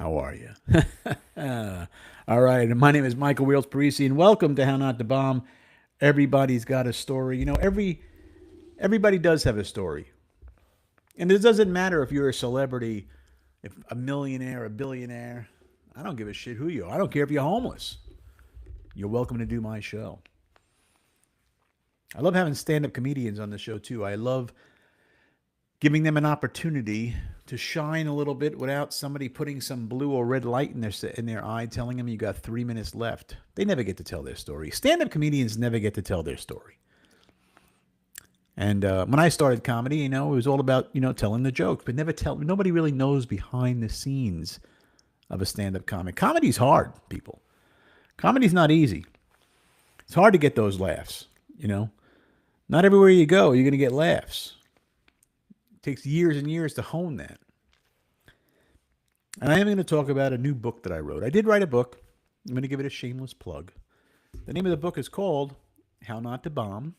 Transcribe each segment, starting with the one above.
How are you? All right. And my name is Michael Wheels Parisi, and welcome to How Not to Bomb. Everybody's got a story. Everybody does have a story, and it doesn't matter if you're a celebrity, if a millionaire, a billionaire. I don't give a shit who you are. I don't care if you're homeless. You're welcome to do my show. I love having stand-up comedians on the show too. I love giving them an opportunity to shine a little bit without somebody putting some blue or red light in their eye, telling them you got 3 minutes left. They never get to tell their story. Stand-up comedians never get to tell their story. And when I started comedy, it was all about telling the jokes, but nobody really knows behind the scenes of a stand-up comic. Comedy's hard, people. Comedy's not easy. It's hard to get those laughs. Not everywhere you go, you're going to get laughs. It takes years and years to hone that. And I am going to talk about a new book that I wrote. I did write a book. I'm going to give it a shameless plug. The name of the book is called How Not to Bomb: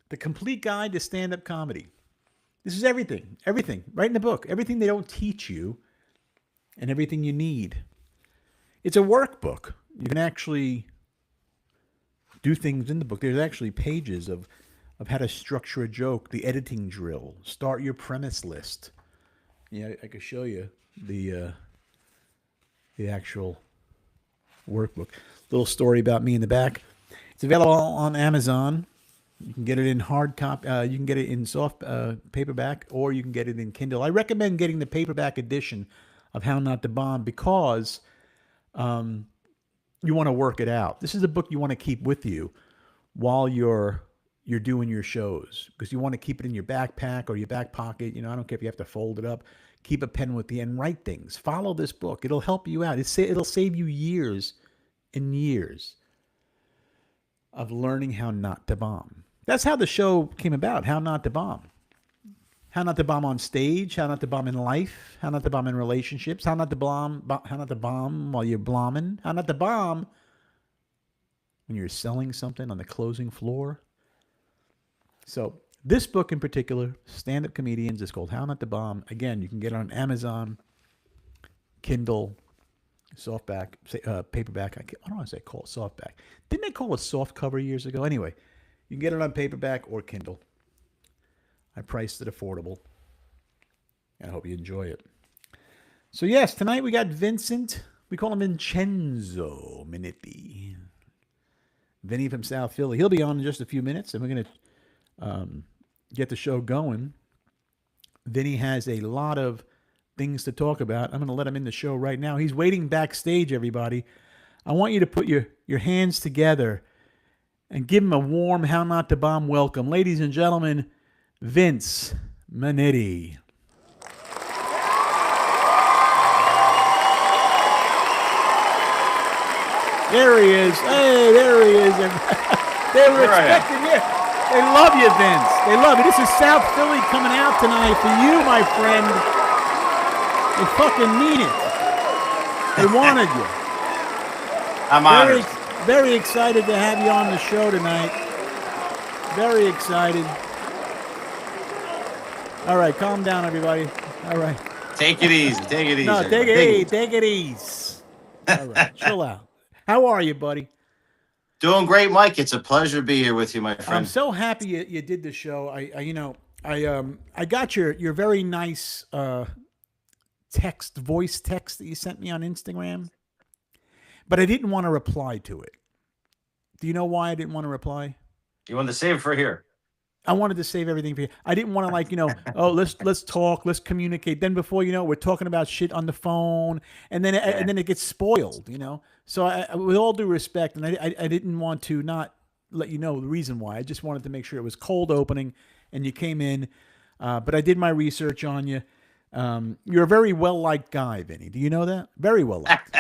The Complete Guide to Stand-Up Comedy. This is everything, right in the book. Everything they don't teach you and everything you need. It's a workbook. You can actually do things in the book. There's actually pages of how to structure a joke, the editing drill, start your premise list. Yeah, I could show you the actual workbook. Little story about me in the back. It's available on Amazon. You can get it in hard copy. You can get it in soft paperback, or you can get it in Kindle. I recommend getting the paperback edition of How Not to Bomb because you want to work it out. This is a book you want to keep with you while you're doing your shows, because you want to keep it in your backpack or your back pocket. I don't care if you have to fold it up. Keep a pen with you and write things. Follow this book. It'll help you out. It'll save you years and years of learning how not to bomb. That's how the show came about, How Not to Bomb. How not to bomb on stage, how not to bomb in life, how not to bomb in relationships, how not to bomb while you're blomming, how not to bomb when you're selling something on the closing floor. So this book in particular, Stand-Up Comedians, is called How Not to Bomb. Again, you can get it on Amazon, Kindle, softback, paperback. I don't want to say call it softback. Didn't they call it soft cover years ago? Anyway, you can get it on paperback or Kindle. I priced it affordable. I hope you enjoy it. So yes, tonight we got Vincent. We call him Vincenzo Minippi. Vinny from South Philly. He'll be on in just a few minutes, and we're going to get the show going. Vinny has a lot of things to talk about. I'm going to let him in the show right now. He's waiting backstage, everybody. I want you to put your hands together and give him a warm How Not to Bomb welcome. Ladies and gentlemen, Vince Minetti. There he is. Hey, there he is. They were expecting you. They love you, Vince. They love you. This is South Philly coming out tonight for you, my friend. They fucking mean it. They wanted you. I'm honored. Very excited to have you on the show tonight. Very excited. All right, calm down, everybody. All right. Take it easy. Take it easy. No, take it easy. All right, chill out. How are you, buddy? Doing great, Mike. It's a pleasure to be here with you, my friend. I'm so happy you did the show. I got your very nice voice text that you sent me on Instagram, but I didn't want to reply to it. Do you know why I didn't want to reply? You wanted to save it for here. I wanted to save everything for you. I didn't want to let's talk, let's communicate. Then before you know, we're talking about shit on the phone, and then it gets spoiled, So I, with all due respect, and I didn't want to not let you know the reason why. I just wanted to make sure it was cold opening, and you came in. But I did my research on you. You're a very well-liked guy, Vinny. Do you know that? Very well-liked.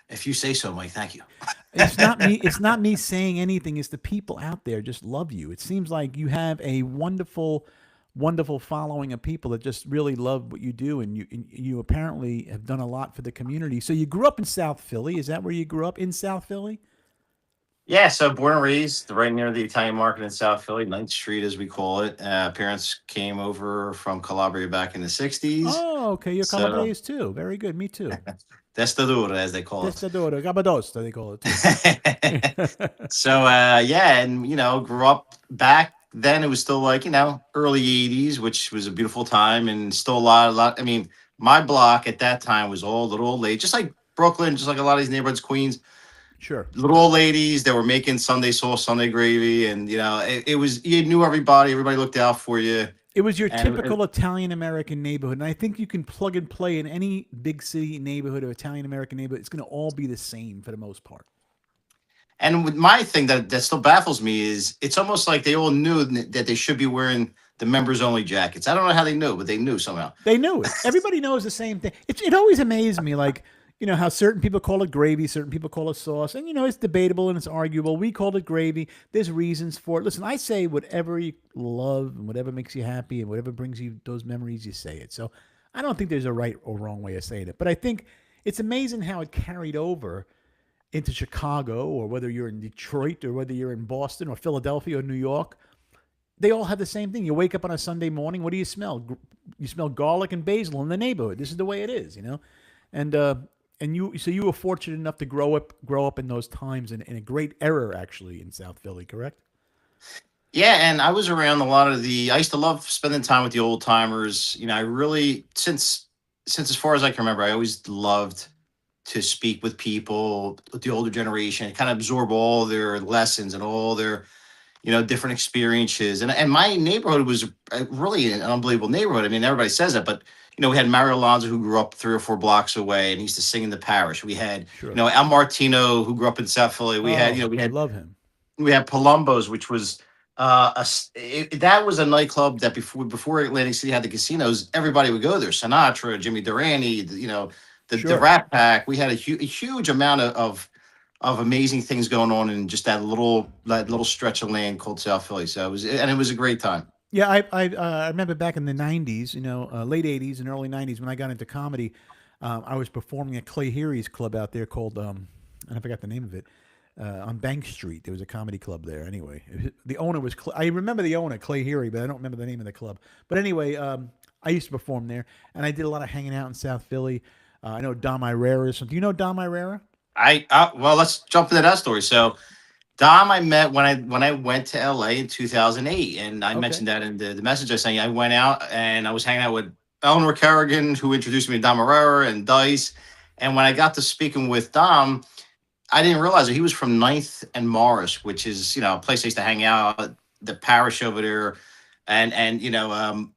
If you say so, Mike, thank you. It's not me. It's not me saying anything. It's the people out there just love you. It seems like you have a wonderful, wonderful following of people that just really love what you do, and you apparently have done a lot for the community. So you grew up in South Philly. Is that where you grew up, in South Philly? Yeah, so born and raised right near the Italian market in South Philly, 9th Street as we call it. Parents came over from Calabria back in the 60s. Oh, Oh, okay. You're So Calabrese too. Very good. Me too. Testadura, as they call it. Testadora, Gabadosta, they call it too. So yeah, and grew up back then. It was still like early '80s, which was a beautiful time, and still a lot. I mean, my block at that time was all little old ladies, just like Brooklyn, just like a lot of these neighborhoods, Queens. Sure. Little old ladies that were making Sunday sauce, Sunday gravy, and it was, you knew everybody. Everybody looked out for you, It was your and typical Italian American neighborhood. And I think you can plug and play in any big city neighborhood or Italian American neighborhood. It's going to all be the same for the most part. And with my thing that still baffles me is it's almost like they all knew that they should be wearing the members only jackets. I don't know how they knew, but they knew somehow. They knew it. Everybody knows the same thing. It always amazed me, like, how certain people call it gravy, certain people call it sauce. And, it's debatable and it's arguable. We called it gravy. There's reasons for it. Listen, I say whatever you love and whatever makes you happy and whatever brings you those memories, you say it. So I don't think there's a right or wrong way of saying it. But I think it's amazing how it carried over into Chicago, or whether you're in Detroit, or whether you're in Boston or Philadelphia or New York. They all have the same thing. You wake up on a Sunday morning. What do you smell? You smell garlic and basil in the neighborhood. This is the way it is. And you were fortunate enough to grow up in those times, in a great era actually in South Philly, correct? Yeah, and I was around a lot of the. I used to love spending time with the old timers. I really, since as far as I can remember, I always loved to speak with people, with the older generation, kind of absorb all their lessons and all their different experiences. And my neighborhood was really an unbelievable neighborhood. I mean, everybody says it, but we had Mario Alonso, who grew up 3 or 4 blocks away, and he used to sing in the parish. We had Sure. Al Martino, who grew up in South Philly. We had Oh, we I had love him. we had Palumbo's, which was that was a nightclub that before Atlantic City had the casinos, everybody would go there. Sinatra, Jimmy Durante, the Sure. Rat Pack. We had a huge amount of amazing things going on in just that little stretch of land called South Philly. So it was a great time. Yeah, I remember back in the '90s, late '80s and early '90s when I got into comedy. I was performing at Clay Heary's club out there called and I forgot the name of it. On Bank Street, there was a comedy club there. Anyway, the owner was I remember the owner, Clay Heary, but I don't remember the name of the club. But anyway, I used to perform there, and I did a lot of hanging out in South Philly. I know Dom Irera. Do you know Dom Irera? Well, let's jump into that story. So Dom, I met when I went to LA in 2008, and I Okay. mentioned that in the message I sent you. I went out and I was hanging out with Eleanor Kerrigan, who introduced me to Dom Herrera and Dice. And when I got to speaking with Dom, I didn't realize that he was from Ninth and Morris, which is a place I used to hang out, the parish over there, and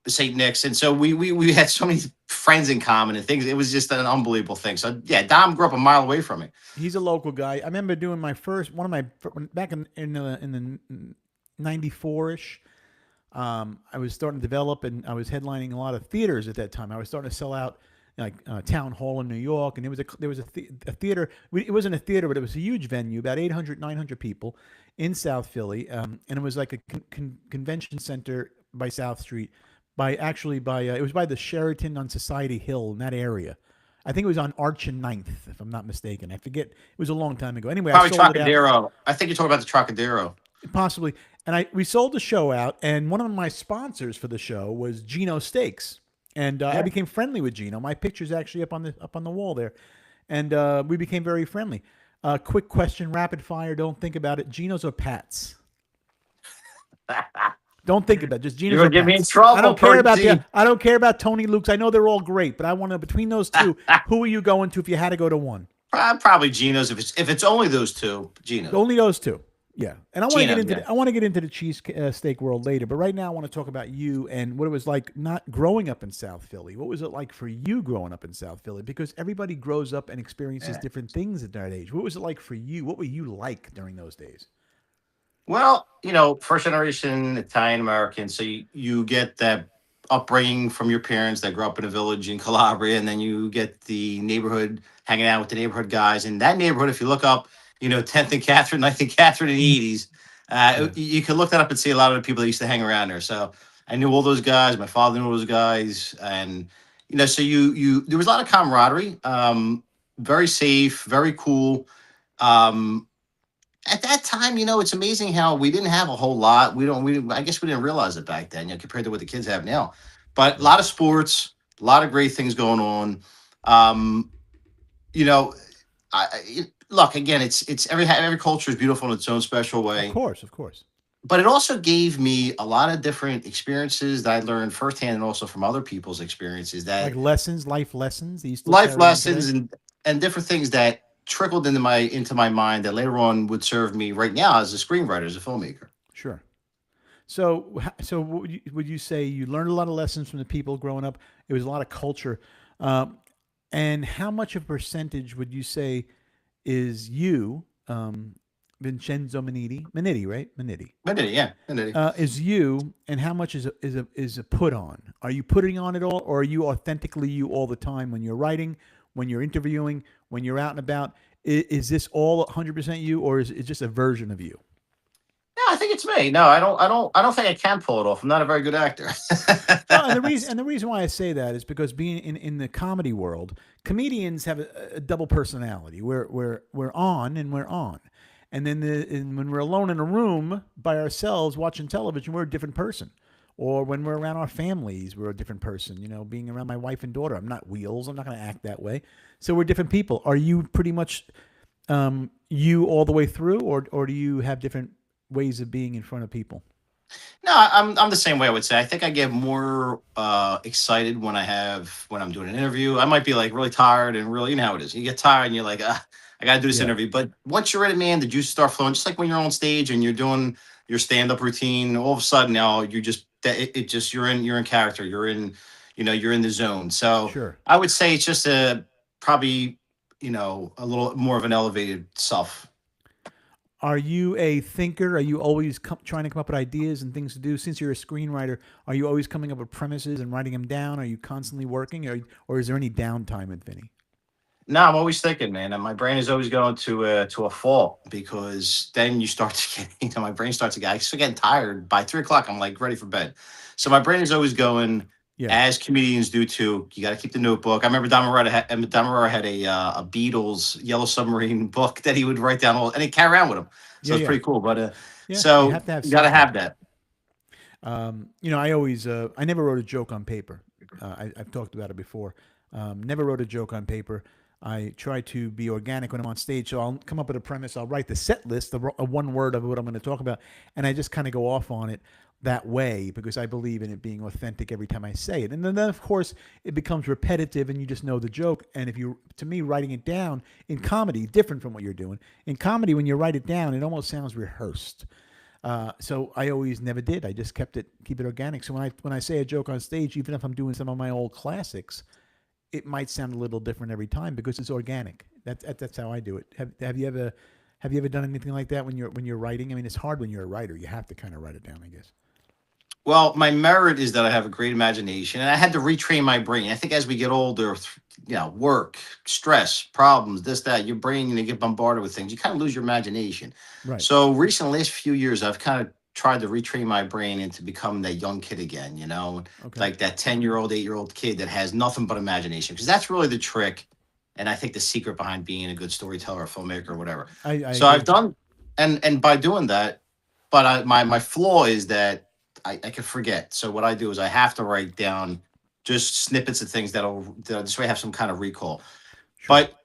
St. Nick's, and so we had so many friends in common and things. It was just an unbelievable thing. So yeah, Dom grew up a mile away from me. He's a local guy. I remember doing my first one of my back in the '94 ish. I was starting to develop, and I was headlining a lot of theaters at that time. I was starting to sell out like Town Hall in New York, and there was a theater. It wasn't a theater, but it was a huge venue, about 800, 900 people in South Philly, and it was like a convention center by South Street, by it was by the Sheraton on Society Hill in that area. I think it was on Arch and Ninth, if I'm not mistaken. I forget. It was a long time ago. Anyway, I Probably sold it out. Trocadero. I think you're talking about the Trocadero. Possibly. And we sold the show out, and one of my sponsors for the show was Gino Steaks, and I Yeah. became friendly with Gino. My picture's actually up on the wall there, and we became very friendly. Quick question, rapid fire. Don't think about it. Geno's or Pat's? Don't think about it. Just Geno's You're or gonna get me in Pat's. trouble. I don't care about Gene. I don't care about Tony Luke's. I know they're all great, but I want to between those two. Who are you going to if you had to go to one? Probably Geno's if it's only those two. Geno's. Only those two. Yeah, and I want to get Gino, into yeah. I want to get into the cheese steak world later, but right now I want to talk about you and what it was like not growing up in South Philly. What was it like for you growing up in South Philly? Because everybody grows up and experiences Yeah. different things at that age. What was it like for you? What were you like during those days? Well, first generation Italian American, so you get that upbringing from your parents that grew up in a village in Calabria, and then you get the neighborhood hanging out with the neighborhood guys. And that neighborhood, if you look up, 10th and Catherine, 9th and Catherine in the '80s, Yeah, you can look that up and see a lot of the people that used to hang around there. So I knew all those guys. My father knew all those guys, and so you there was a lot of camaraderie. Very safe, very cool. Um, at that time, it's amazing how we didn't have a whole lot. I guess we didn't realize it back then, compared to what the kids have now. But a right. lot of sports, A lot of great things going on. Um, you know, look again. It's every culture is beautiful in its own special Of way, course, of course. but it also gave me a lot of different experiences that I learned firsthand, and also from other people's experiences. Like That lessons, life lessons that you still life carry on lessons today. and different things that trickled into my mind that later on would serve me right now as a screenwriter, as a filmmaker. Sure. So, so would you say you learned a lot of lessons from the people growing up? It was a lot of culture, um, and how much of a percentage would you say is you, Vincenzo Minetti? Minetti, right? Minetti. Minity, yeah, Minity. Is you, and how much is a put on? Are you putting on it all, or are you authentically you all the time when you're writing, when you're interviewing, when you're out and about? Is this all 100% you, or is it just a version of you? No, I think it's me. No, I don't think I can pull it off. I'm not a very good actor. Well, and the reason why I say that is because being in the comedy world, comedians have a double personality. We're on and we're on, and then when we're alone in a room by ourselves watching television, we're a different person. Or when we're around our families, we're a different person. You know, being around my wife and daughter, I'm not Wheels. I'm not going to act that way. So we're different people. Are you pretty much you all the way through, or do you have different ways of being in front of people? No, I'm the same way. I would say. I think I get more excited when I'm doing an interview. I might be like really tired and really, you know how it is. You get tired and you're like, I got to do this Yeah, interview. But once you're in it, man, the juices start flowing. Just like when you're on stage and you're doing your stand up routine. All of a sudden now you just it just you're in character. You're in the zone. So sure. I would say it's just a probably a little more of an elevated self. Are you a thinker? Are you always trying to come up with ideas and things to do? Since you're a screenwriter, are you always coming up with premises and writing them down? Are you constantly working, or is there any downtime with Vinny? No, I'm always thinking, man, and my brain is always going to a fault because then you start to get, my brain starts to get, I start getting tired by 3 o'clock. I'm like ready for bed. So my brain is always going, Yeah, as comedians do too. You got to keep the notebook. I remember Don Morata had a Beatles Yellow Submarine book that he would write down all, and he carry around with him. So yeah, it's yeah, pretty cool. But yeah. You so have to have you got to something. have that. I always, I never wrote a joke on paper. I've talked about it before. Never wrote a joke on paper. I try to be organic when I'm on stage. So I'll come up with a premise. I'll write the set list, a one word of what I'm going to talk about, and I just kind of go off on it that way because I believe in it being authentic every time I say it. And then of course, it becomes repetitive, and you just know the joke. And if you, to me, writing it down in comedy, different from what you're doing in comedy, when you write it down, it almost sounds rehearsed. So I always never did. I just keep it organic. So when I say a joke on stage, even if I'm doing some of my old classics, it might sound a little different every time because it's organic. That's how I do it. Have you ever done anything like that when you're writing? I mean, it's hard when you're a writer. You have to kind of write it down, I guess. Well, my merit is that I have a great imagination, and I had to retrain my brain. I think as we get older, work, stress, problems, this, that, your brain, you get bombarded with things. You kind of lose your imagination. Right. So recently, last few years, I've kind of tried to retrain my brain into becoming that young kid again. Okay. Like that 10-year-old, 8-year-old kid that has nothing but imagination, because that's really the trick, and I think the secret behind being a good storyteller, filmmaker, or whatever. I So I've agree. done, and by doing that, but my flaw is that I can forget. So what I do is I have to write down just snippets of things that this way I have some kind of recall. Sure. But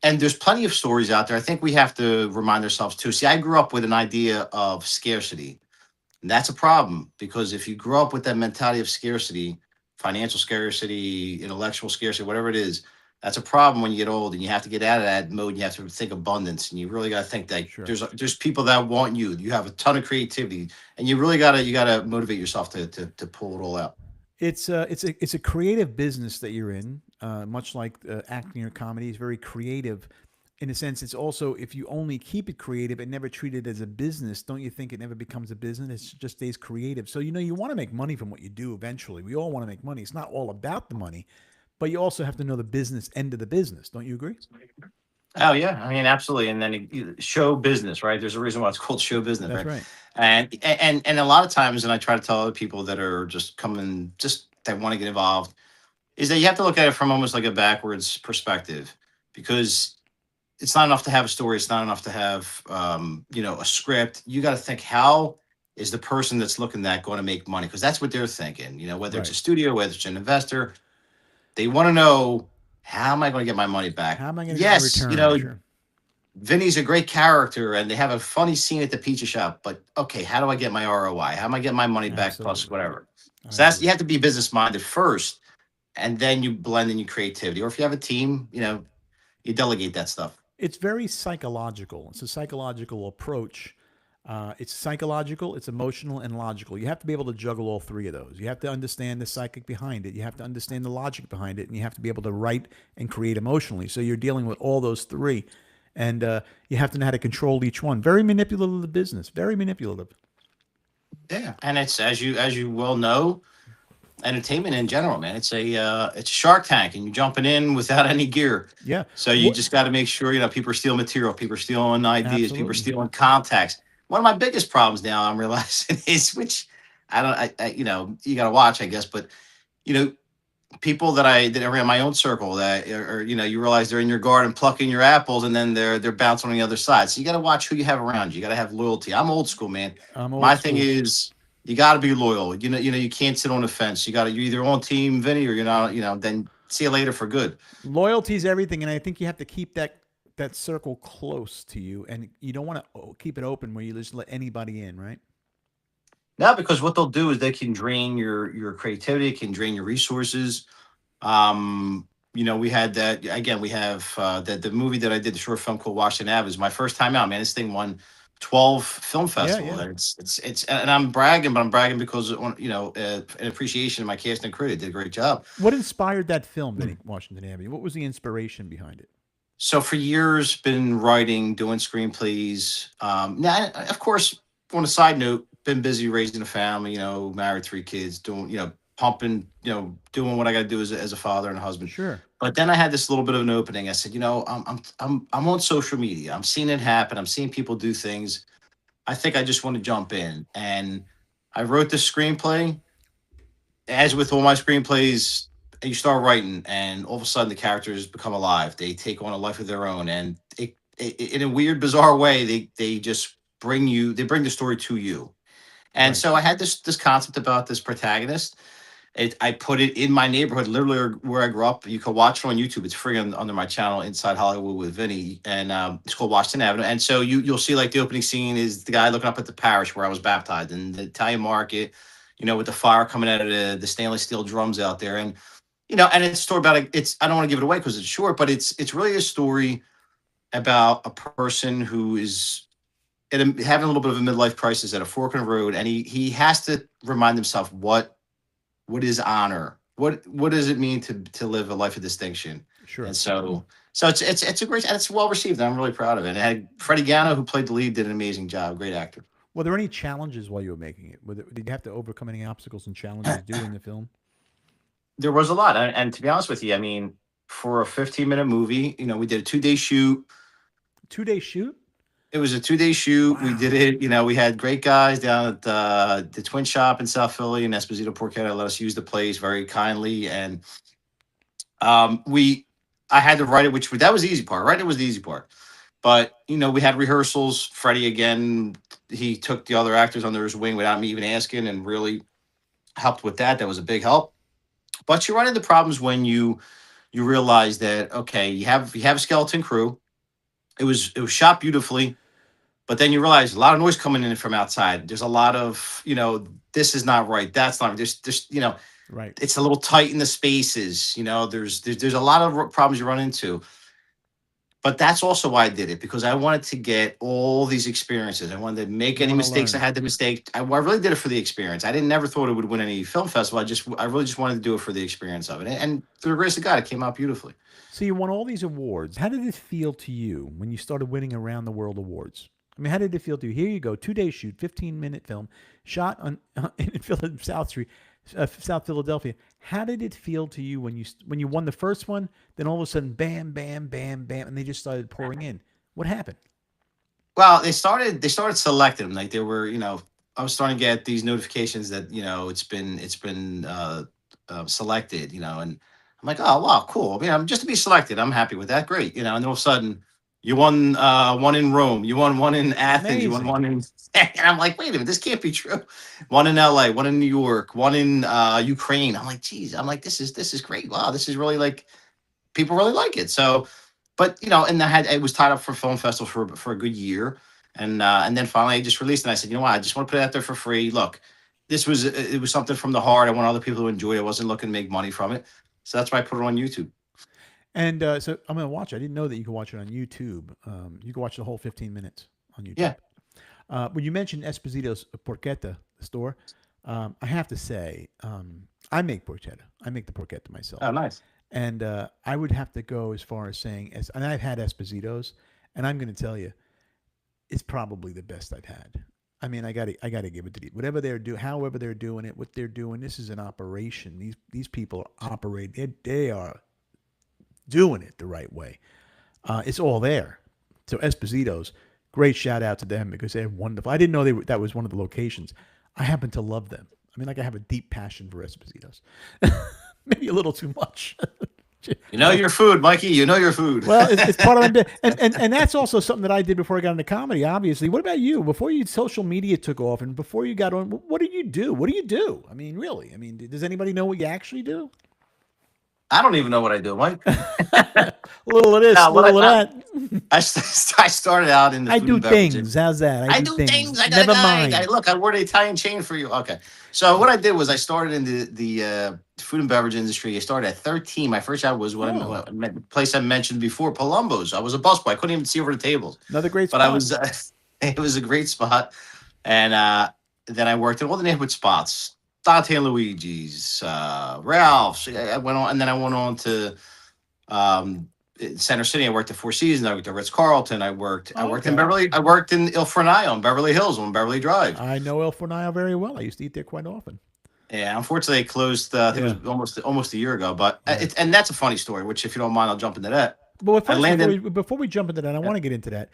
and there's plenty of stories out there. I think we have to remind ourselves too. See, I grew up with an idea of scarcity. And that's a problem because if you grow up with that mentality of scarcity, financial scarcity, intellectual scarcity, whatever it is, that's a problem when you get old and you have to get out of that mode. And you have to think abundance, and you really got to think that Sure. there's people that want you. You have a ton of creativity, and you really gotta motivate yourself to pull it all out. It's a creative business that you're in, much like acting or comedy is very creative. In a sense, it's also if you only keep it creative and never treat it as a business, don't you think it never becomes a business? It just stays creative. So you want to make money from what you do eventually. We all want to make money. It's not all about the money, but you also have to know the business end of the business. Don't you agree? Oh yeah, I mean absolutely. And then show business, right? There's a reason why it's called show business, That's right? right. And a lot of times, and I try to tell other people that are just coming, just that want to get involved, is that you have to look at it from almost like a backwards perspective, because it's not enough to have a story. It's not enough to have a script. You got to think, how is the person that's looking at that going to make money? Because that's what they're thinking. Whether it's Right. a studio, whether it's an investor, They want to know, how am I going to get my money back? How am I going to get my Yes, return? Sure. Vinny's a great character and they have a funny scene at the pizza shop, but okay, how do I get my ROI? How am I getting my money back plus Absolutely. whatever? I So that's, you agree. have to be business minded first, and then you blend in your creativity. Or if you have a team, you delegate that stuff. It's very psychological. It's a psychological approach. It's psychological, it's emotional, and logical. You have to be able to juggle all three of those. You have to understand the psychic behind it. You have to understand the logic behind it, and you have to be able to write and create emotionally. So you're dealing with all those three, and you have to know how to control each one. Very manipulative business. Very manipulative. Yeah, and it's, as you well know, entertainment in general, man. It's a Shark Tank, and you're jumping in without any gear. Yeah. So you What? just got to make sure, people are stealing material, people are stealing ideas, people are Absolutely. stealing contacts. One of my biggest problems now I'm realizing is, which I don't, you got to watch, I guess, but you know, people that are in my own circle that are, you realize they're in your garden plucking your apples, and then they're bouncing on the other side. So you got to watch who you have around you. You got to have loyalty. I'm old school, man. I'm old My thing school. is, you got to be loyal. You can't sit on the fence. You're either on team Vinny or you're not. Then see you later for good. Loyalty is everything, and I think you have to keep that circle close to you, and you don't want to keep it open where you just let anybody in, right? Now, because what they'll do is they can drain your creativity, can drain your resources. We had that again. We have the movie that I did, the short film called Washington Ave, is my first time out. Man, this thing won 12 film Yeah, festivals. yeah. And it's and I'm bragging, but I'm bragging because an appreciation of my cast and crew. They did a great job. What inspired that film, Benny Washington Avenue? What was the inspiration behind it? So for years, been writing, doing screenplays. Now, of course, on a side note, been busy raising a family. Married, 3 kids, doing pumping, doing what I got to do as a father and a husband. Sure. But then I had this little bit of an opening. I said, I'm on social media. I'm seeing it happen. I'm seeing people do things. I think I just want to jump in, and I wrote this screenplay. As with all my screenplays, you start writing, and all of a sudden the characters become alive. They take on a life of their own, and in a weird, bizarre way, they just bring the story to you. And Right. so I had this concept about this protagonist. I put it in my neighborhood, literally where I grew up. You can watch it on YouTube. It's free under my channel, Inside Hollywood with Vinny, and it's called Washington Avenue. And so you'll see, like, the opening scene is the guy looking up at the parish where I was baptized, and the Italian market, with the fire coming out of the stainless steel drums out there, and it's a story about it's, I don't want to give it away because it's short, but it's really a story about a person who is having a little bit of a midlife crisis at a fork in the road, and he has to remind himself what is honor, what does it mean to live a life of distinction. And Sure. so it's a great, and it's well received. I'm really proud of it. And it had Freddie Gano, who played the lead, did an amazing job. Great actor. Were there any challenges while you were making it? Did you have to overcome any obstacles and challenges doing the film? There was a lot, and to be honest with you, I mean, for a 15-minute movie, we did a 2-day shoot. 2 day shoot? It was a 2-day shoot. We did Wow. it. We had great guys down at the Twin Shop in South Philly, and Esposito Porchetta let us use the place very kindly. And we, I had to write it, which that was the easy part. Writing it was the easy part. But we had rehearsals. Freddie, again, he took the other actors under his wing without me even asking, and really helped with that. That was a big help. But you run into problems when you realize that, okay, you have a skeleton crew. It was shot beautifully, but then you realize a lot of noise coming in from outside. There's a lot of, this is not right. That's not, there's, Right. it's a little tight in the spaces. There's a lot of problems you run into. But that's also why I did it, because I wanted to get all these experiences. I wanted to make You any want to mistakes I learn. had to mistake. I really did it for the experience. I didn't never thought it would win any film festival. I really just wanted to do it for the experience of it. And through the grace of God, it came out beautifully. So you won all these awards. How did it feel to you when you started winning around the world awards? I mean, how did it feel to you? Here you go, 2 day shoot, 15-minute film, shot on in South Street, South Philadelphia. How did it feel to you when you won the first one? Then all of a sudden, bam, bam, bam, bam, and they just started pouring in. What happened? Well, they started selecting them. Like, they were, I was starting to get these notifications that, it's been selected, and I'm like, oh wow, cool. Just to be selected, I'm happy with that. Great, and then all of a sudden, You won one in Rome. You won one in Athens. You won Amazing. one in. And I'm like, wait a minute, this can't be true. One in LA, one in New York, one in Ukraine. I'm like, geez, I'm like, this is great. Wow, this is really like people really like it. So, but and I had it was tied up for film festival for a good year, and then finally I just released it. And I said, you know what, I just want to put it out there for free. Look, it was something from the heart. I want other people to enjoy it. I wasn't looking to make money from it, so that's why I put it on YouTube. And so I'm going to watch it. I didn't know that you could watch it on YouTube. You can watch the whole 15 minutes on YouTube. Yeah. When you mentioned Esposito's Porchetta, the store, I have to say, I make porchetta. I make the porchetta myself. Oh, nice. And I would have to go as far as saying, and I've had Esposito's, and I'm going to tell you, it's probably the best I've had. I mean, I got to give it to you. Whatever they're doing, however they're doing it, what they're doing, this is an operation. These people operate. They are doing it the right way. It's all there. So Esposito's, great shout out to them because they're wonderful. I didn't know that was one of the locations. I happen to love them. I mean, like I have a deep passion for Esposito's. Maybe a little too much. You know your food, Mikey. You know your food. Well, it's part of my bit, and that's also something that I did before I got into comedy. Obviously, what about you? Before social media took off, and before you got on, what did you do? What do you do? I mean, really? I mean, does anybody know what you actually do? I don't even know what I do, Mike. A little of this, a little of that. I started out in the I food do and beverage things. How's that? I do things. I got Never a guy. mind. Look, I wore the Italian chain for you. Okay. So what I did was I started in the food and beverage industry. I started at 13. My first job was the place I mentioned before, Palumbo's. I was a busboy. I couldn't even see over the tables. Another great spot. But I was, it was a great spot. And then I worked in all the neighborhood spots. Dante and Luigi's, Ralph's. I went on, and then I went on to Center City. I worked at Four Seasons. I worked at Ritz Carlton. I worked in Beverly. I worked in Il Fornaio in Beverly Hills on Beverly Drive. I know El Fornaio very well. I used to eat there quite often. Yeah, unfortunately, it closed. I think it was almost a year ago. But and that's a funny story. Which, if you don't mind, I'll jump into that. But before we jump into that, I want to get into that.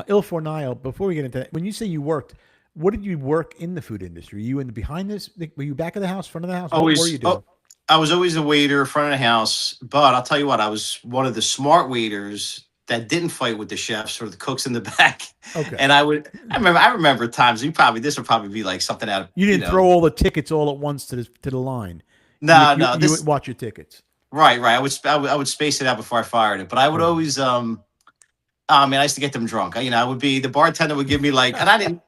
Il Fornaio. Before we get into that, when you say you worked, what did you work in the food industry? Were you in the behind this? Were you back of the house, front of the house? Always. What were you doing? I was always a waiter, front of the house. But I'll tell you what, I was one of the smart waiters that didn't fight with the chefs or the cooks in the back. Okay. And I remember times. This would probably be like something out of. You didn't throw all the tickets all at once to the line. No, you would watch your tickets. Right. I would space it out before I fired it. But I would always I used to get them drunk. I would be the bartender would give me like, and I didn't.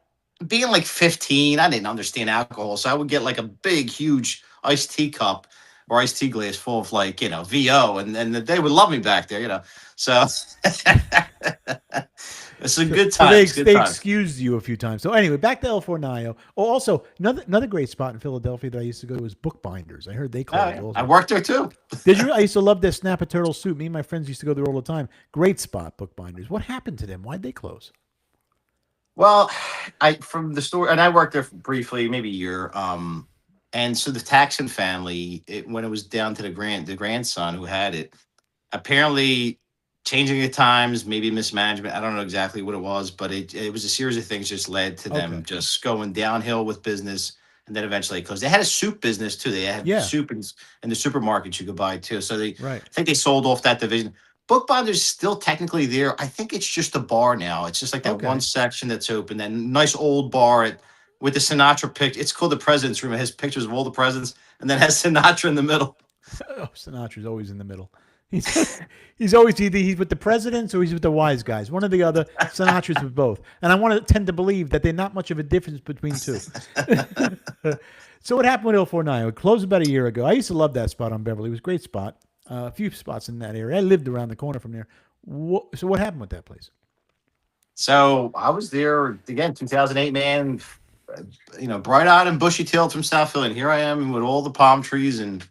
Being like 15, I didn't understand alcohol, so I would get like a big, huge iced tea cup or iced tea glass full of like VO, and they would love me back there, So it's a good time. So they excused you a few times. So anyway, back to El Fornaio. Oh, also another great spot in Philadelphia that I used to go to was Bookbinders. I heard they closed. Also. I worked there too. Did you? I used to love their snapper turtle soup. Me and my friends used to go there all the time. Great spot, Bookbinders. What happened to them? Why'd they close? Well, from the store, and I worked there briefly, maybe a year. And so the Taxon family, when it was down to the grandson who had it, apparently changing the times, maybe mismanagement. I don't know exactly what it was, but it was a series of things just led to them just going downhill with business, and then eventually closed. They had a soup business too. They had soup in the supermarkets you could buy too. So I think they sold off that division. Bookbinder's still technically there. I think it's just a bar now. It's just like that one section that's open. That nice old bar with the Sinatra picture. It's called the President's Room. It has pictures of all the presidents, and then has Sinatra in the middle. Oh, Sinatra's always in the middle. He's always either he's with the presidents or he's with the wise guys. One or the other. Sinatra's with both. And I want to tend to believe that there's not much of a difference between two. So what happened with Il Fornaio? It closed about a year ago. I used to love that spot on Beverly. It was a great spot. A few spots in that area. I lived around the corner from there. So what happened with that place? So I was there again, 2008, man. Bright-eyed and bushy-tailed from South Philly. And here I am with all the palm trees and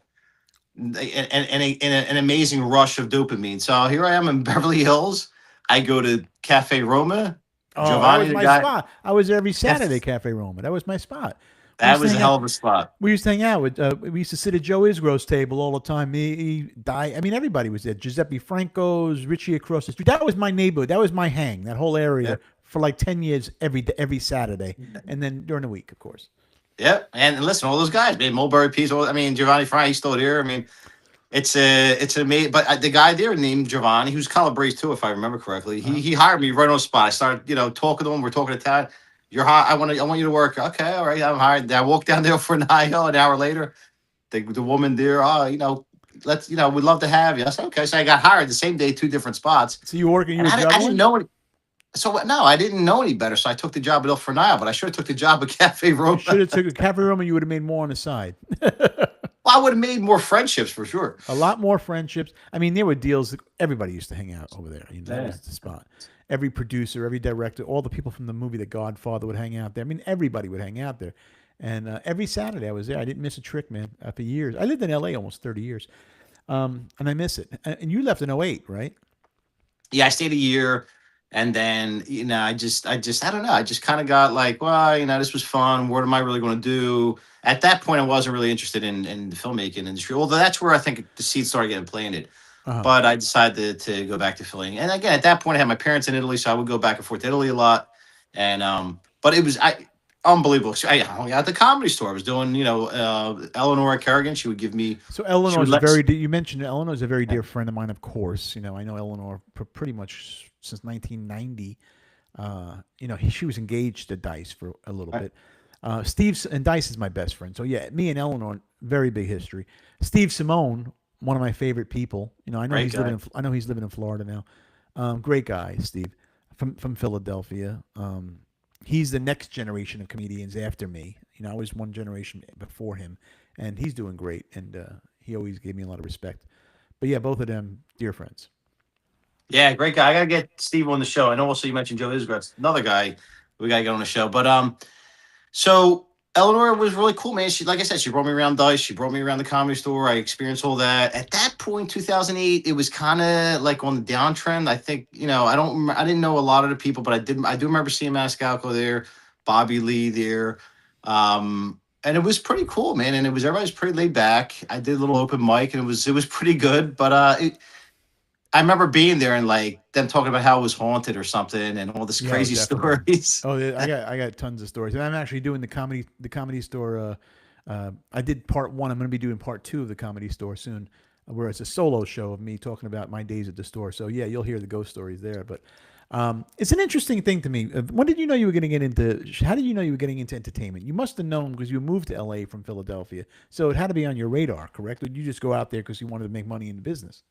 an amazing rush of dopamine. So here I am in Beverly Hills. I go to Cafe Roma. Giovanni, that was my spot. I was there every Saturday, Cafe Roma. That was my spot. That was a hell of a spot. We used to hang out with. We used to sit at Joe Isgro's table all the time. Everybody was there. Giuseppe Franco's, Richie across the street. That was my neighborhood. That was my hang. That whole area for like 10 years every Saturday, and then during the week, of course. Yep, and listen, all those guys, man, Mulberry Peace. Giovanni Fry, he's still here. it's amazing. But the guy there named Giovanni, he was Calabrese too, if I remember correctly. Uh-huh. He hired me right on the spot. I started, talking to him. We're talking to Tad. You're hired. I want you to work. Okay, all right. I'm hired. I walked down there for an hour later. The woman there, let's, we'd love to have you. I said, okay. So I got hired the same day, two different spots. So you working? You And were I didn't juggling. know any, so no, I didn't know any better. So I took the job at El Fornal, but I should have took the job at Cafe You should Roma. have took a cafe room, and you would have made more on the side. Well, I would have made more friendships for sure. A lot more friendships. I mean, there were deals. Everybody used to hang out over there. That Yeah. was the spot. Every producer, every director, all the people from the movie The Godfather would hang out there. I mean, everybody would hang out there. And every Saturday I was there. I didn't miss a trick, man, for years. I lived in LA almost 30 years. And I miss it. And you left in '08, right? Yeah, I stayed a year, and then I don't know. I just kind of got like, well, this was fun. What am I really going to do? At that point, I wasn't really interested in the filmmaking industry. Although that's where I think the seeds started getting planted. Uh-huh. But I decided to go back to Philly. And again, at that point, I had my parents in Italy, so I would go back and forth to Italy a lot. And but it was unbelievable. So I hung out at the Comedy Store. I was doing, Eleanor Kerrigan. She would give me. So She would Eleanor's a let. very, you mentioned Eleanor's a very dear friend of mine, of course. I know Eleanor pretty much since 1990. She was engaged to Dice for a little bit. Steve and Dice is my best friend. So yeah, me and Eleanor, very big history. Steve Simone, one of my favorite people. I know Great he's guy. living in Florida now. Great guy, Steve, from Philadelphia. He's the next generation of comedians after me. I was one generation before him, and he's doing great. And he always gave me a lot of respect. But yeah, both of them dear friends. Yeah, great guy. I gotta get Steve on the show. I know also you mentioned Joe Isgratz, another guy we gotta get on the show. But so Eleanor was really cool, man. She, like I said, she brought me around Dice. She brought me around the Comedy Store. I experienced all that. At that point, 2008, it was kind of like on the downtrend. I think, I didn't know a lot of the people, but I do remember seeing Mascalco there, Bobby Lee there. And it was pretty cool, man. And everybody's pretty laid back. I did a little open mic, and it was pretty good. But I remember being there and like them talking about how it was haunted or something, and all this Yeah, oh, crazy definitely. stories. Oh, yeah, I got tons of stories. And I'm actually doing the comedy store. I did part one. I'm going to be doing part two of the comedy store soon, where it's a solo show of me talking about my days at the store. So yeah, you'll hear the ghost stories there. But it's an interesting thing to me. When did you know you were going to get into? How did you know you were getting into entertainment? You must have known because you moved to LA from Philadelphia, so it had to be on your radar, correct? Or did you just go out there because you wanted to make money in the business,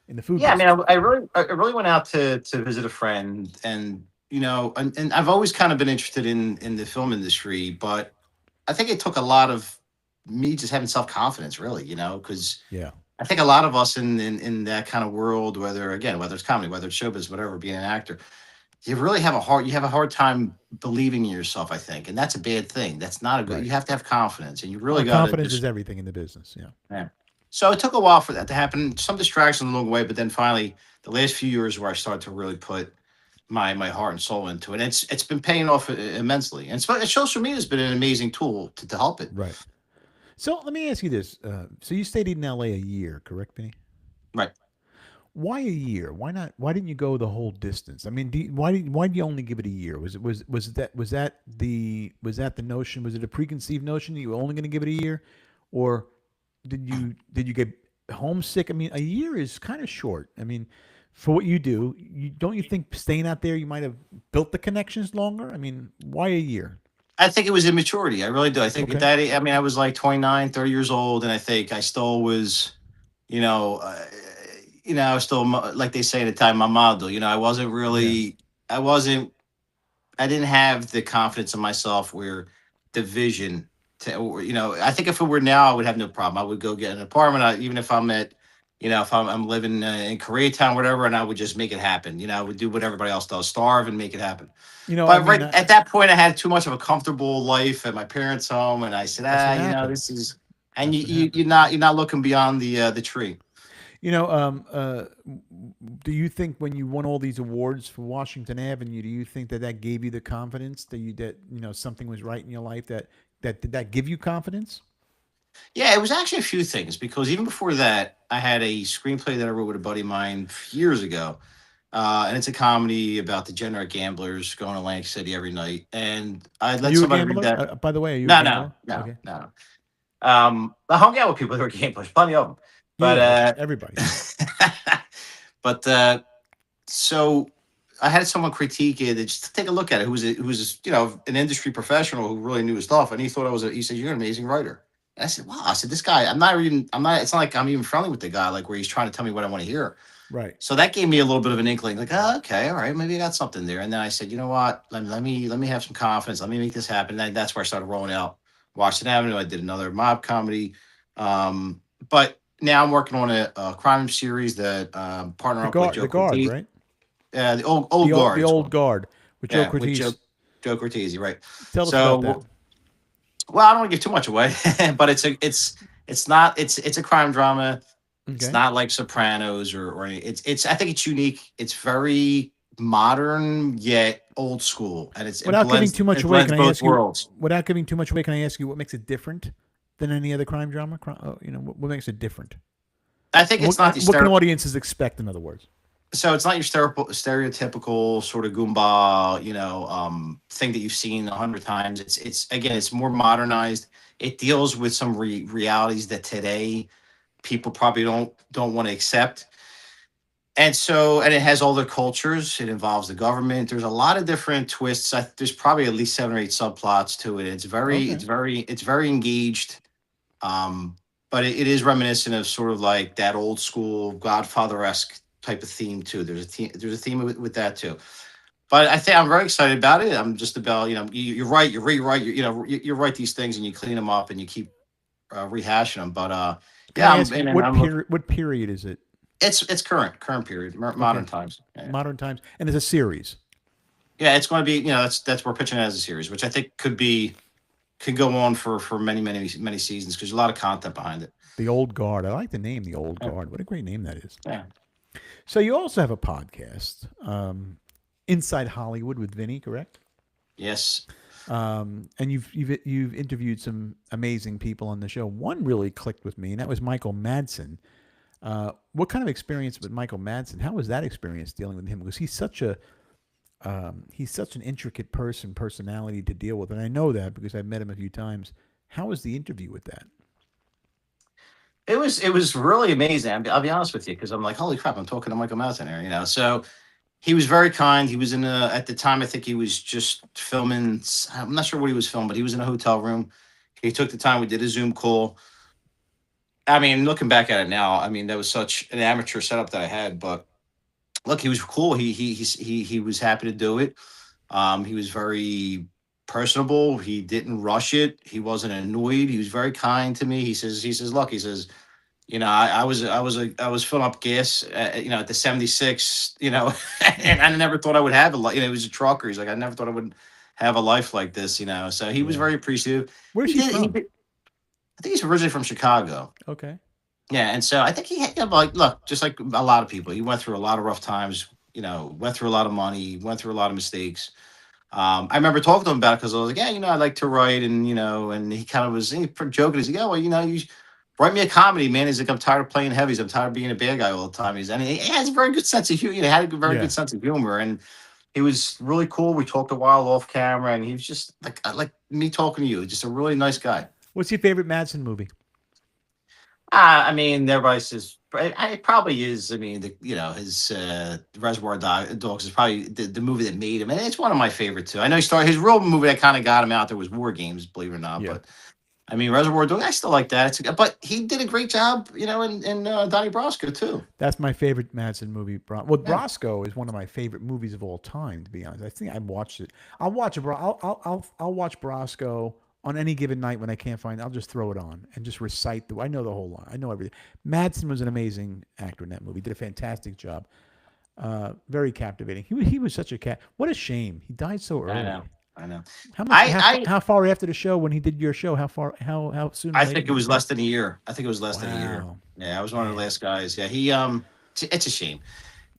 in the food Yeah, I mean, business? I really went out to visit a friend, and and I've always kind of been interested in the film industry, but I think it took a lot of me just having self confidence, really, because Yeah, I think a lot of us in that kind of world, whether it's comedy, whether it's showbiz, whatever, being an actor, you have a hard time believing in yourself, I think, and that's a bad thing. That's not a good. right. You have to have confidence, and you Well, really got to confidence is just. everything in the business. Yeah. Yeah. So it took a while for that to happen. Some distractions along the way, but then finally, the last few years where I started to really put my heart and soul into it, and it's been paying off immensely. And social media has been an amazing tool to help it. Right. So let me ask you this. So you stayed in LA a year, correct, Benny? Right. Why a year? Why not? Why didn't you go the whole distance? I mean, why did you only give it a year? Was that the notion? Was it a preconceived notion that you were only going to give it a year, or did you get homesick? I mean, a year is kind of short. I mean, for what you do, don't you think staying out there you might have built the connections longer? I mean, why a year? I think it was immaturity. I really do. I think at Okay. that I mean, I was like 29, 30 years old, and I think I still was, you know, uh, I was still, like they say at the time, mamado. I wasn't Yeah. really, I wasn't I didn't have the confidence in myself where the vision I think if it were now, I would have no problem. I would go get an apartment, even if I'm at, if I'm living in Koreatown, whatever, and I would just make it happen. I would do what everybody else does, starve and make it happen. I But mean, right at that point, I had too much of a comfortable life at my parents' home, and I said, that's what this happens. is, and That's you, what you you're happens. not you're not looking beyond the tree. You know, do you think when you won all these awards for Washington Avenue, do you think that gave you the confidence that something was right in your life? That did that give you confidence? Yeah, it was actually a few things because even before that, I had a screenplay that I wrote with a buddy of mine years ago. And it's a comedy about degenerate gamblers going to Atlantic City every night. And I Are let you a somebody read gambler? that. By the way, are you a No, no, gambler? no, Okay. no. I hung out with people who were gamblers, plenty of them. But Yeah, everybody. but so I had someone critique it, just to take a look at it, who was an industry professional who really knew his stuff, and he thought he said, "You're an amazing writer." And I said, "Wow." I said, "This guy, I'm not. It's not like I'm even friendly with the guy, like where he's trying to tell me what I want to hear." Right. So that gave me a little bit of an inkling, like, oh, okay, all right, maybe I got something there. And then I said, you know what? Let me have some confidence. Let me make this happen. And that's where I started rolling out Washington Avenue. I did another mob comedy. But now I'm working on a crime series that partner up with The Joe guard, Cortese. right? The old guard, The it's old called. guard with Joe Yeah, with Joe Cortese. Joe Cortese, right? Tell us about that. So, well, I don't want to give too much away, but it's not it's a crime drama. It's Okay. not like Sopranos or it's I think it's unique. It's very modern yet old school, and Without giving too much it away, blends can I both ask you? worlds. Without giving too much away, can I ask you what makes it different than any other crime drama? What makes it different? I think it's not the What can audiences expect? In other words. so it's not your stereotypical sort of Goomba, thing that you've seen 100 times. It's again, it's more modernized. It deals with some realities that today people probably don't want to accept. And it has all the cultures. It involves the government. There's a lot of different twists. There's probably at least 7 or 8 subplots to it. Okay. It's very engaged. Um, but it is reminiscent of sort of like that old school Godfather esque type of theme too. There's a theme with that too. But I think I'm very excited about it. I'm just about you're right. You rewrite. You write these things and you clean them up and you keep rehashing them. But Can yeah, I I'm ask you and what I'm period? What period is it? it's current period, modern Okay. times. Yeah. Modern times, and it's a series. Yeah, it's going to be, that's we're pitching it as a series, which I think could go on for many seasons because there's a lot of content behind it. The old guard. I like the name, the old Yeah, guard. What a great name that is. yeah. So you also have a podcast, Inside Hollywood with Vinny, correct? Yes. And you've interviewed some amazing people on the show. One really clicked with me, and that was Michael Madsen. What kind of experience with Michael Madsen? How was that experience dealing with him? Because he's such an intricate personality to deal with, and I know that because I've met him a few times. How was the interview with that? It was really amazing. I'll be honest with you because I'm like, holy crap, I'm talking to Michael Madsen here. So he was very kind. He was at the time, I think he was just filming. I'm not sure what he was filming, but he was in a hotel room. He took the time. We did a Zoom call. I mean, looking back at it now, I mean, that was such an amateur setup that I had, but look, he was cool. He was happy to do it. He was very personable. He didn't rush it. He wasn't annoyed. He was very kind to me. He says, look, he says, I was filling up gas, at the 76, and I never thought I would have it was a trucker. He's like, I never thought I would have a life like this. So he was Yeah. very appreciative. Where's He he did. from? I think he's originally from Chicago. Okay. Yeah, and so I think he had, like, look, just like a lot of people, he went through a lot of rough times. Went through a lot of money, went through a lot of mistakes. I remember talking to him about it because I was like, yeah, I like to write, and he kind of was joking. He's like, yeah, well, you write me a comedy, man. He's like, I'm tired of playing heavies. I'm tired of being a bad guy all the time. And he has a very good sense of humor. He had a very Yeah. good sense of humor, and he was really cool. We talked a while off camera, and he was just like me talking to you, just a really nice guy. What's your favorite Madsen movie? I mean, everybody says it probably is. I mean, his Dogs is probably the movie that made him, and it's one of my favorite too. I know he started his real movie that kind of got him out there was War Games, believe it or not. Yeah. But I mean, Reservoir Dogs, I still like that. But he did a great job, in Donnie Brasco too. That's my favorite Madsen movie. Yeah. Brasco is one of my favorite movies of all time. To be honest, I think I've watched it. I'll watch it, bro. I'll watch Brasco on any given night when I can't find. I'll just throw it on and just recite I know the whole line. I know everything. Madsen was an amazing actor in that movie. Did a fantastic job. Very captivating. He was such a cat. What a shame he died so I early. know. I know. How much? I How far after the show when he did your show? How far? How soon? I later think it did he was pass? less than a year. I think it was less than a year. Wow. Yeah, I was one of the Man, last guys. Yeah, it's a shame.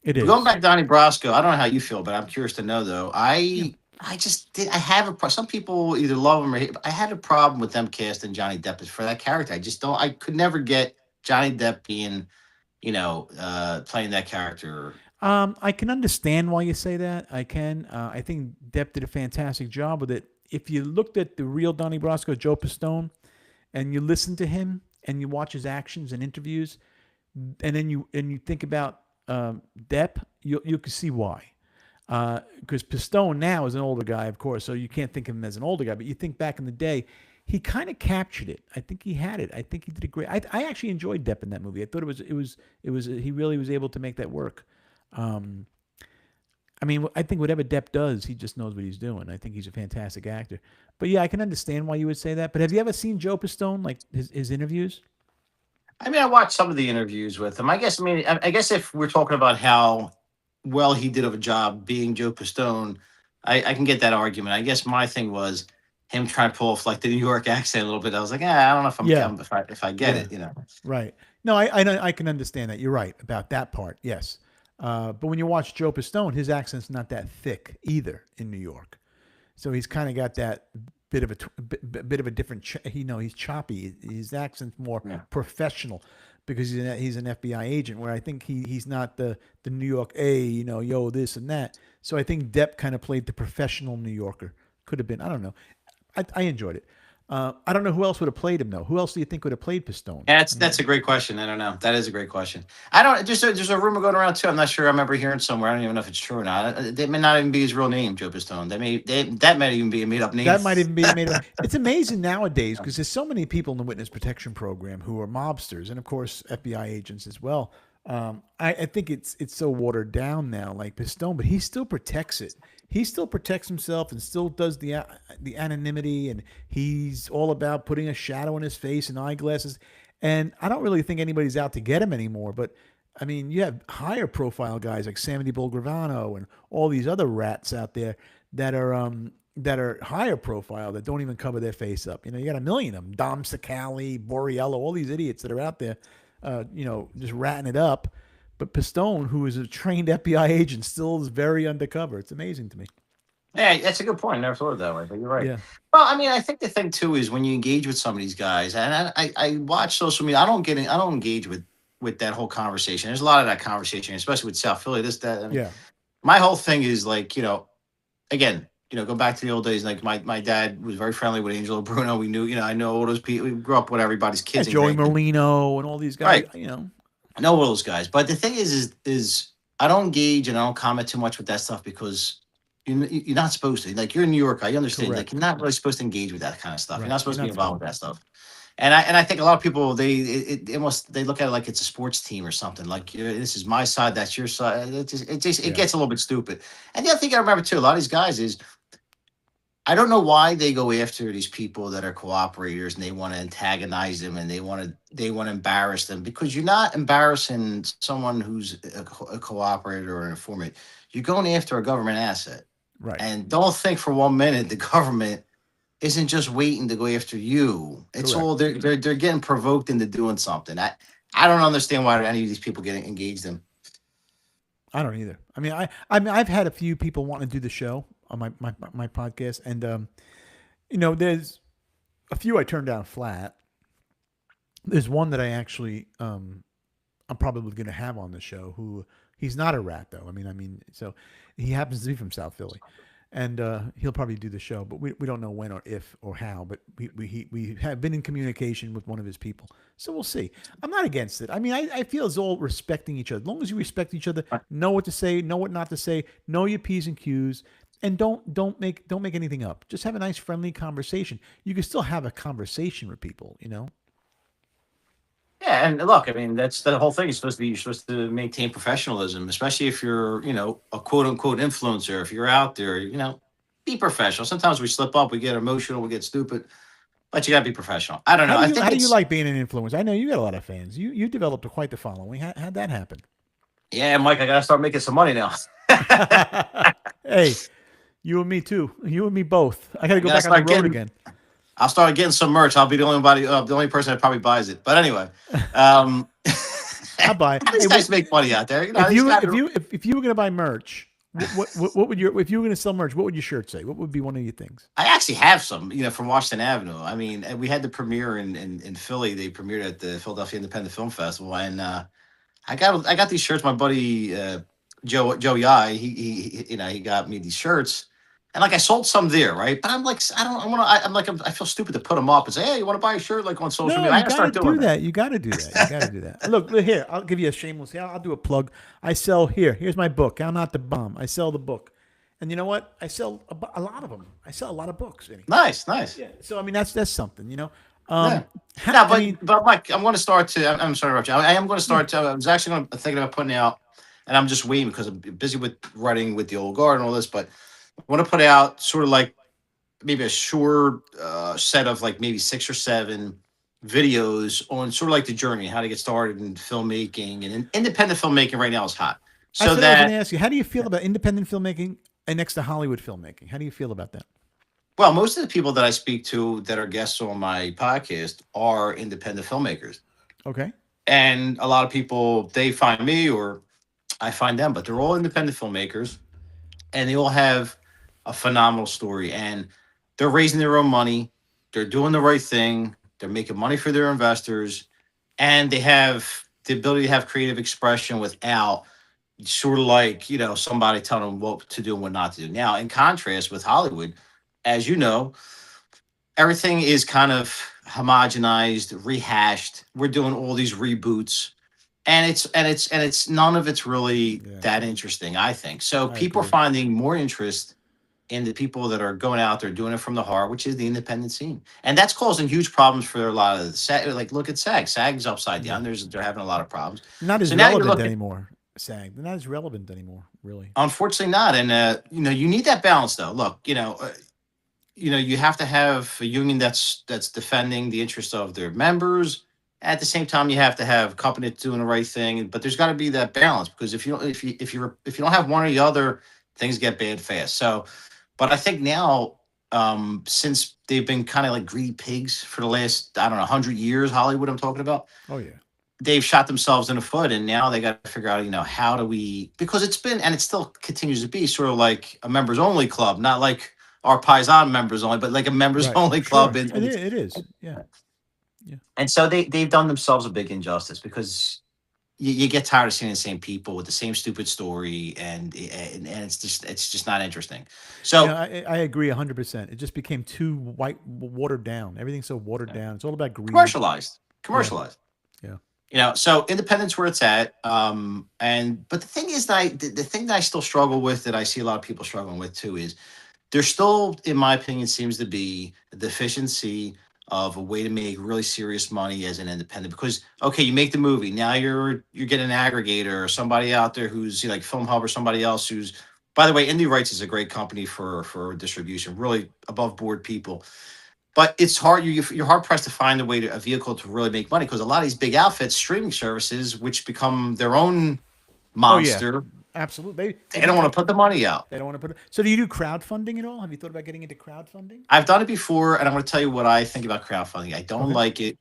it Going is. back to Donnie Brasco, I don't know how you feel, but I'm curious to know though. Yeah. I just did. I have some people either love him or hate. I had a problem with them casting Johnny Depp for that character. I just don't. I could never get Johnny Depp being, playing that character. I can understand why you say that. I can. I think Depp did a fantastic job with it. If you looked at the real Donnie Brasco, Joe Pistone, and you listen to him and you watch his actions and interviews, and then you think about Depp, you can see why. Because Pistone now is an older guy, of course, so you can't think of him as an older guy. But you think back in the day, he kind of captured it. I think he had it. I think he did a great. I actually enjoyed Depp in that movie. I thought it was he really was able to make that work. Um, I mean, I think whatever Depp does, he just knows what he's doing. I think he's a fantastic actor. But yeah, I can understand why you would say that. But have you ever seen Joe Pistone, like his interviews? I mean, I watched some of the interviews with him. I guess. I mean, I guess if we're talking about how well he did of a job being Joe Pistone, I can get that argument. I guess my thing was him trying to pull off like the New York accent a little bit. I was like, I don't know if Yeah, if I get yeah, it. You know. right. No, I can understand that. You're right about that part. Yes, but when you watch Joe Pistone, his accent's not that thick either in New York. So he's kind of got that bit of a different. He's choppy. His accent's more Yeah. professional because he's an FBI agent. Where I think he's not the New York yo this and that. So I think Depp kind of played the professional New Yorker. Could have been. I don't know. I enjoyed it. I don't know who else would have played him though. Who else do you think would have played Pistone? That's I mean, that's a great question. I don't know. That is a great question. I don't. There's a rumor going around too. I'm not sure. I remember hearing somewhere. I don't even know if it's true or not. That may not even be his real name, Joe Pistone. That might even be a made up name. that might even be made up. It's amazing nowadays because there's so many people in the witness protection program who are mobsters and of course FBI agents as well. I think it's so watered down now, like Pistone, but he still protects it. He still protects himself and still does the anonymity, and he's all about putting a shadow on his face and eyeglasses. And I don't really think anybody's out to get him anymore. But I mean, you have higher profile guys like Sammy Bulgravano and all these other rats out there that are higher profile that don't even cover their face up. You got a million of them: Dom Sicali, Borriello, all these idiots that are out there, just ratting it up. But Pistone, who is a trained FBI agent, still is very undercover. It's amazing to me. Yeah, that's a good point. I never thought of it that way, but you're right. Yeah. Well, I mean, I think the thing too is when you engage with some of these guys, and I watch social media. I don't engage with that whole conversation. There's a lot of that conversation, especially with South Philly. This that. I mean, Yeah. my whole thing is like again, go back to the old days. Like my dad was very friendly with Angelo Bruno. We knew, I know all those people. We grew up with everybody's Yeah, kids and Joey grandkids. Merlino and all these guys. Right. I know all those guys, but the thing is I don't engage and I don't comment too much with that stuff because you're not supposed to. Like you're in New York, I understand. Like Correct. you're not really supposed to engage with that kind of stuff. You're Right. not You're supposed to be not involved supposed with that stuff. And I think a lot of people they almost they look at it like it's a sports team or something. Like this is my side, that's your side. It Yeah. gets a little bit stupid. And the other thing I remember too, a lot of these guys is I don't know why they go after these people that are cooperators and they want to antagonize them and they want to embarrass them because you're not embarrassing someone who's a cooperator or an informant. You're going after a government asset, Right. and don't think for 1 minute the government isn't just waiting to go after you. It's Correct. all they're getting provoked into doing something. I don't understand why any of these people get engaged in. I don't either. I mean, I've had a few people wanting to do the show on my podcast, and there's a few I turned down flat. There's one that I actually I'm probably going to have on the show. Who he's not a rat though. So he happens to be from South Philly, and he'll probably do the show, but we don't know when or if or how. But we have been in communication with one of his people, so we'll see. I'm not against it. I mean, I feel it's all respecting each other. As long as you respect each other, know what to say, know what not to say, know your p's and q's, and don't make anything up. Just have a nice friendly conversation. You can still have a conversation with people. Yeah, and look, I mean, that's the whole thing. You're supposed to maintain professionalism, especially if you're, a quote unquote influencer. If you're out there, be professional. Sometimes we slip up, we get emotional, we get stupid, but you gotta be professional. I don't know. I think How do you it's like being an influencer? I know you got a lot of fans. You developed quite the following. How'd that happen? yeah, Mike. I gotta start making some money now. Hey, you and me too. You and me both. I got to I go gotta back on the start road getting. again. I'll start getting some merch. I'll be the only person that probably buys it. But anyway, I'll buy. these Hey, guys make money out there. if These you guys if you were gonna buy merch, what would your if you were gonna sell merch, what would your shirt say? What would be one of your things? I actually have some, from Washington Avenue. I mean, and we had the premiere in Philly. They premiered at the Philadelphia Independent Film Festival, and I got these shirts. My buddy Joe Yai, he got me these shirts, And like I sold some there, right? But I'm like, I don't, I want to, I'm like, I feel stupid to put them up and say, hey, you want to buy a shirt like on social No, media? I you gotta got to start doing do that. that. You got to do that. You got to do that. Look here. I'll give you a shameless. I'll do a plug. I sell here. Here's my book. I'm not the bomb. I sell the book, and you know what? I sell a lot of them. I sell a lot of books, Vinny. Nice, nice. Yeah. So I mean, that's something. Yeah. Ha, Now, I mean, but Mike, I'm going to start to. I'm sorry about you. I am going to yeah. start to. I was actually thinking about putting out, and I'm just waiting because I'm busy with writing with the old guard and all this. But I want to put out sort of like maybe a short set of like maybe 6 or 7 videos on sort of like the journey, how to get started in filmmaking and independent filmmaking. Right now is hot, so That's what I was going that to ask you. How do you feel about independent filmmaking and next to Hollywood filmmaking? How do you feel about that? well, most of the people that I speak to that are guests on my podcast are independent filmmakers, Okay. and a lot of people they find me or I find them, but they're all independent filmmakers and they all have a phenomenal story and they're raising their own money, they're doing the right thing, they're making money for their investors, and they have the ability to have creative expression without sort of like, somebody telling them what to do and what not to do. Now, in contrast with Hollywood, as you know, everything is kind of homogenized, rehashed. We're doing all these reboots and it's none of it's really Yeah, that interesting, I think. So I people are agree. finding more interest in the people that are going out there doing it from the heart, which is the independent scene, and that's causing huge problems for a lot of the SAG. Like look at SAG. SAG's upside Yeah. down. They're having a lot of problems. Not as So now you're relevant looking, anymore. SAG. They're not as relevant anymore, really. unfortunately, not. And you need that balance, though. Look, you have to have a union that's defending the interests of their members. At the same time, you have to have a company that's doing the right thing. But there's got to be that balance because if you don't have one or the other, things get bad fast. So, but I think now, since they've been kind of like greedy pigs for the last I don't know 100 years, Hollywood I'm talking about, Oh yeah. they've shot themselves in the foot, and now they got to figure out how do we, because it's been and it still continues to be sort of like a members only club, not like our Paisan members only, but like a members Right. only club. Sure. And It is. Yeah. Yeah. so they've done themselves a big injustice because you get tired of seeing the same people with the same stupid story, and it's just not interesting. Yeah, So I agree 100%. It just became too watered down. Everything's so watered down. It's all about greed. commercialized, Yeah. commercialized. Yeah. So independence where it's at. And but the thing is that the thing that I still struggle with, that I see a lot of people struggling with too, is there still, in my opinion, seems to be a deficiency of a way to make really serious money as an independent. Because okay, you make the movie, now you're getting an aggregator or somebody out there who's like Film Hub or somebody else who's, by the way, Indie Rights is a great company for distribution, really above board people. But it's hard. You're hard pressed to find a vehicle to really make money because a lot of these big outfits, streaming services, which become their own Oh yeah. monster, Absolutely. they don't want to put the money out. They don't want to put it. So do you do crowdfunding at all? Have you thought about getting into crowdfunding? I've done it before, and I'm going to tell you what I think about crowdfunding. I don't Okay. like it.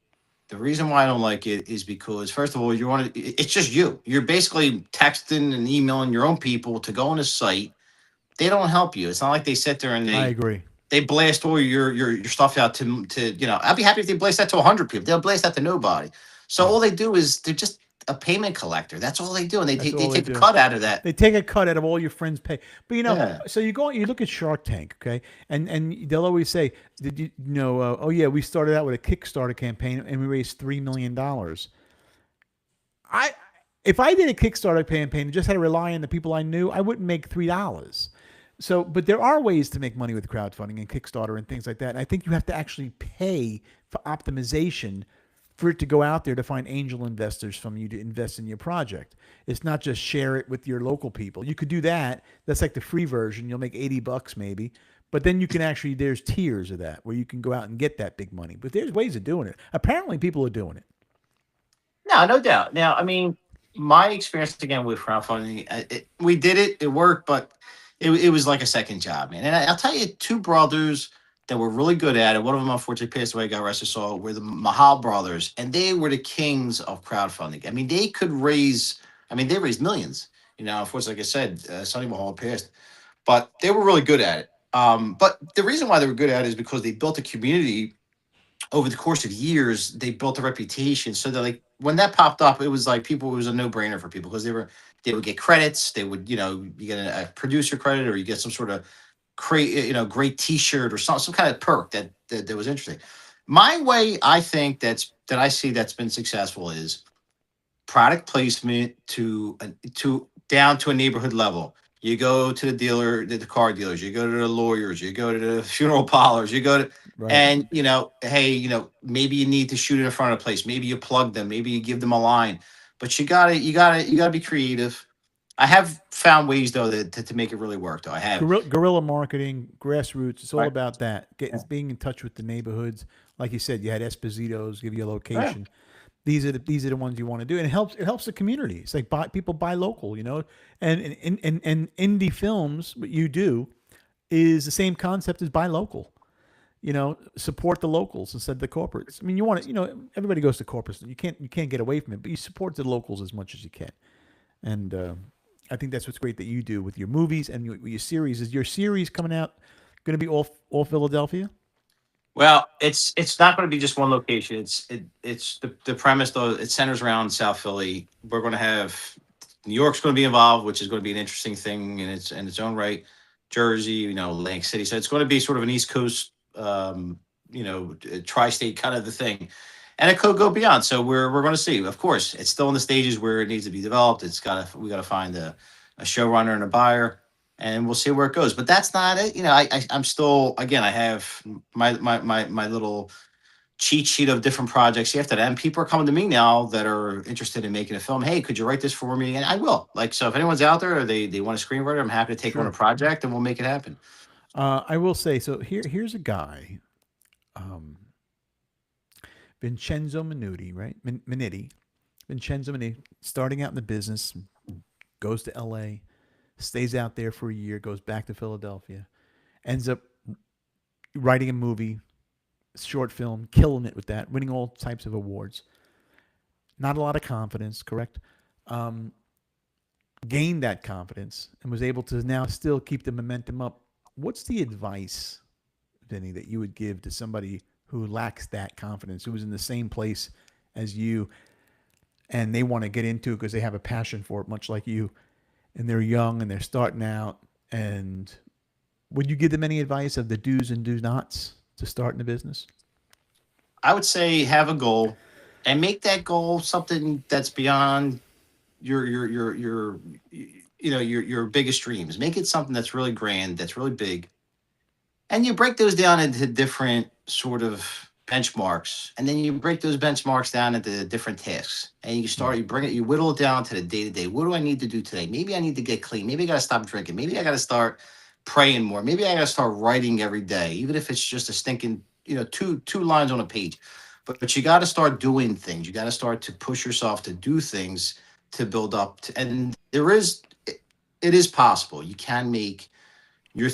The reason why I don't like it is because, first of all, you want to. It's just you. You're basically texting and emailing your own people to go on a site. They don't help you. It's not like they sit there and I they agree. they blast all your stuff out to. I'd be happy if they blast that to 100 people. They'll blast that to nobody. So Yeah. all they do is they're just a payment collector. That's all they do, and That's they all they take a do. cut out of that. They take a cut out of all your friends' pay. But Yeah. so you look at Shark Tank, okay, and they'll always say, "Did you know? Oh yeah, we started out with a Kickstarter campaign and we raised $3 million." I if I did a Kickstarter campaign and just had to rely on the people I knew, I wouldn't make $3. So, but there are ways to make money with crowdfunding and Kickstarter and things like that. And I think you have to actually pay for optimization for it to go out there to find angel investors from you to invest in your project. It's not just share it with your local people. You could do that. That's like the free version. You'll make $80 maybe. But then you can actually, there's tiers of that where you can go out and get that big money. But there's ways of doing it. Apparently people are doing it. No, no doubt. Now, I mean, my experience again with crowdfunding, we did it, it worked, but it was like a second job, man. And I'll tell you, two brothers that were really good at it. One of them unfortunately passed away, got rest his soul, were the Mahal brothers, and they were the kings of crowdfunding. I mean, they could raise, I mean, they raised millions. Unfortunately, like I said, Sonny Mahal passed, but they were really good at it. But the reason why they were good at it is because they built a community over the course of years. They built a reputation, so that like when that popped up, it was like people, it was a no-brainer for people because they would get credits. They would, you get a producer credit, or you get some sort of create, great T-shirt or some kind of perk that was interesting. My way, I think that I see that's been successful is product placement to down to a neighborhood level. You go to the dealer, the car dealers, you go to the lawyers, you go to the funeral parlors, you go to, Right. and hey, maybe you need to shoot it in front of a place, maybe you plug them, maybe you give them a line, but you gotta be creative. I have found ways though to make it really work though. I have. Guerrilla marketing, grassroots. It's all Right. about that. Yeah. Being in touch with the neighborhoods. Like you said, you had Esposito's give you a Yeah. location. These are the ones you want to do, and it helps the community. It's like people buy local, and indie films. What you do is the same concept as buy local. Support the locals instead of the corporates. I mean, you want to, everybody goes to corporates. You can't get away from it, but you support the locals as much as you can. And I think that's what's great that you do with your movies and your series. Is your series coming out going to be all Philadelphia? Well, it's not going to be just one location. It's the premise though. It centers around South Philly. We're going to have New York's going to be involved, which is going to be an interesting thing in its own right. Jersey, Atlantic City. So it's going to be sort of an East Coast, tri-state kind of the thing, and it could go beyond. So we're going to see. Of course, it's still in the stages where it needs to be developed. We got to find a showrunner and a buyer, and we'll see where it goes. But that's not it. I'm still, again, I have my little cheat sheet of different projects after that. And people are coming to me now that are interested in making a film. Hey, could you write this for me? And I will. Like, so if anyone's out there or they want a screenwriter, I'm happy to take on a Sure. project and we'll make it happen. I will say so. Here's a guy, um, Vincenzo Minuti, right? Minetti, Vincenzo Minetti, starting out in the business, goes to L.A., stays out there for a year, goes back to Philadelphia, ends up writing a movie, short film, killing it with that, winning all types of awards. Not a lot of confidence, correct? Um, Gained that confidence and was able to now still keep the momentum up. What's the advice, Vinny, that you would give to somebody who lacks that confidence, who was in the same place as you, and they want to get into it because they have a passion for it, much like you, and they're young and they're starting out? And would you give them any advice of the do's and do nots to start in the business? I would say have a goal and make that goal something that's beyond your your biggest dreams. Make it something that's really grand, that's really big, and you break those down into different sort of benchmarks, and then you break those benchmarks down into different tasks, and Right. you whittle it down to the day to day. What do I need to do today? Maybe I need to get clean. Maybe I got to stop drinking. Maybe I got to start praying more. Maybe I got to start writing every day, even if it's just a stinking two lines on a page. But you got to start doing things. You got to start to push yourself to do things to build up. And it is possible. You can make your,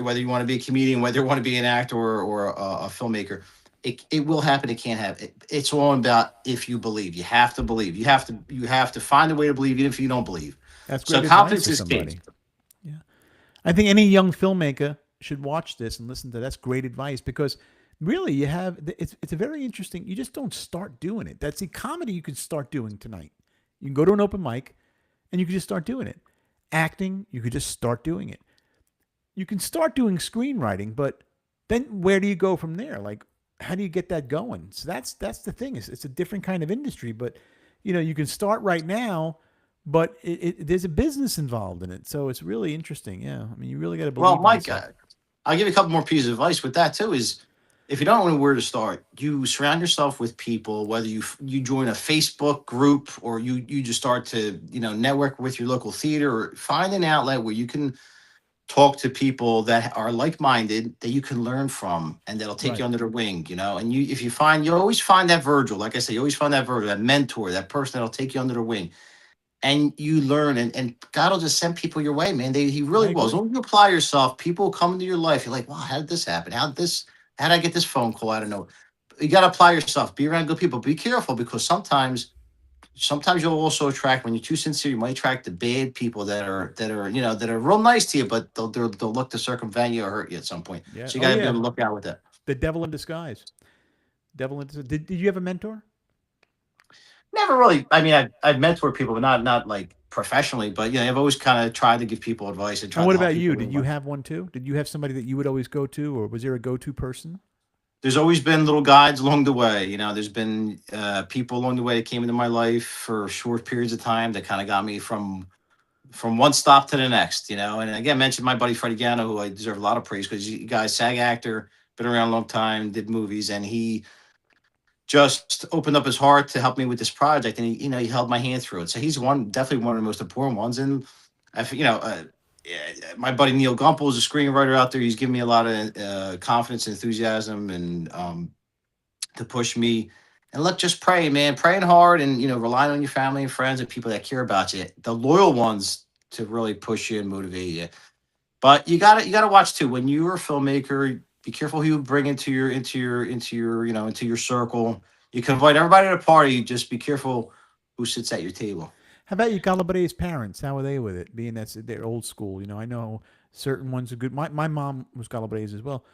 whether you want to be a comedian, whether you want to be an actor or a filmmaker. It will happen. It can't happen. It's all about if you believe. You have to believe. You have to find a way to believe, even if you don't believe. That's So great advice confidence for is key. somebody. Yeah. I think any young filmmaker should watch this and listen to that's great advice because really it's a very interesting, you just don't start doing it. That's the comedy you can start doing tonight. You can go to an open mic and you can just start doing it. Acting, you could just start doing it. You can start doing screenwriting, but then where do you go from there? Like, how do you get that going? So that's the thing. It's a different kind of industry, but you can start right now, but there's a business involved in it. So it's really interesting. Yeah, I mean, you really got to Well, believe in Mike, yourself. I'll give you a couple more pieces of advice with that too. Is if you don't know where to start, you surround yourself with people. Whether you join a Facebook group or you just start to network with your local theater, or find an outlet where you can talk to people that are like-minded that you can learn from and that'll take you Right. under the wing, and if you always find that Virgil, like I say, you always find that Virgil, that mentor, that person that'll take you under the wing, and you learn, and God will just send people your way, man. He really I will. As agree. long as you apply yourself, people will come into your life. You're like, wow, how did this happen? How did I get this phone call? I don't know. You got to apply yourself, be around good people, be careful, because sometimes you'll also attract, when you're too sincere, you might attract the bad people that are real nice to you, but they'll look to circumvent you or hurt you at some point. Yeah. So you Oh got to be yeah. able to look out with that. The devil in disguise. Devil in disguise. Did you have a mentor? Never really. I mean, I've mentored people, but not like professionally. But I've always kind of tried to give people advice and And tried what to help about you? people. Did you have one too? Did you have somebody that you would always go to, or was there a go-to person? There's always been little guides along the way. There's been people along the way that came into my life for short periods of time that kind of got me from one stop to the next. And again, mentioned my buddy Freddie Gano, who I deserve a lot of praise because you guys, SAG actor, been around a long time, did movies, and he just opened up his heart to help me with this project, and he held my hand through it. So he's definitely one of the most important ones. And yeah, my buddy Neil Gumpel is a screenwriter out there. He's given me a lot of confidence and enthusiasm, and to push me. And look, just pray, man, praying hard, and relying on your family and friends and people that care about you, the loyal ones, to really push you and motivate you. But you gotta watch too. When you're a filmmaker, be careful who you bring into your circle. You can invite everybody to the party. Just be careful who sits at your table. How about you, Calabrese's parents? How are they with it? Being that's they're old school. I know certain ones are good. My mom was Calabrese as well.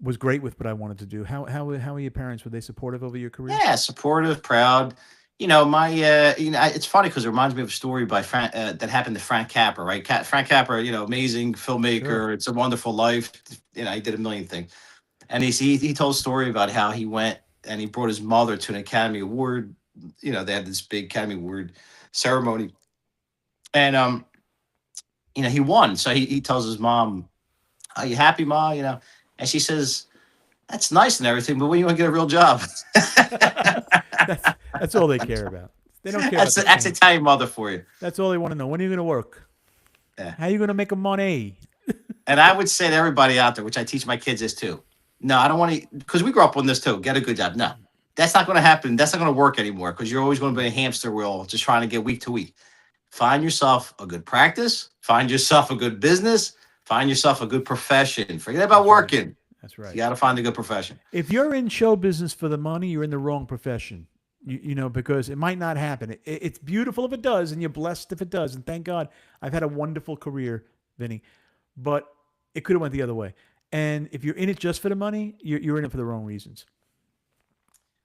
Was great with what I wanted to do. How are your parents? Were they supportive over your career? Yeah, supportive, proud. It's funny because it reminds me of a story by that happened to Frank Capra, right? Frank Capra, amazing Sure. filmmaker. It's a Wonderful Life. He did a million things, and he told a story about how he went and he brought his mother to an Academy Award. They had this big Academy Award ceremony, and he won. So he tells his mom, "Are you happy, Ma?" And she says, "That's nice and everything, but when you want to get a real job?" That's all they care about. They don't care about the That's fame. Italian mother for you. That's all they want to know. When are you going to work? Yeah. How are you going to make a money? And I would say to everybody out there, which I teach my kids this too. No, I don't want to, because we grew up on this too. Get a good job. No, that's not going to happen. That's not going to work anymore because you're always going to be a hamster wheel just trying to get week to week. Find yourself a good practice. Find yourself a good business. Find yourself a good profession. Forget about That's right. working. That's You right. got to find a good profession. If you're in show business for the money, you're in the wrong profession. Because it might not happen. It's beautiful if it does, and you're blessed if it does. And thank God, I've had a wonderful career, Vinny. But it could have went the other way. And if you're in it just for the money, you're in it for the wrong reasons.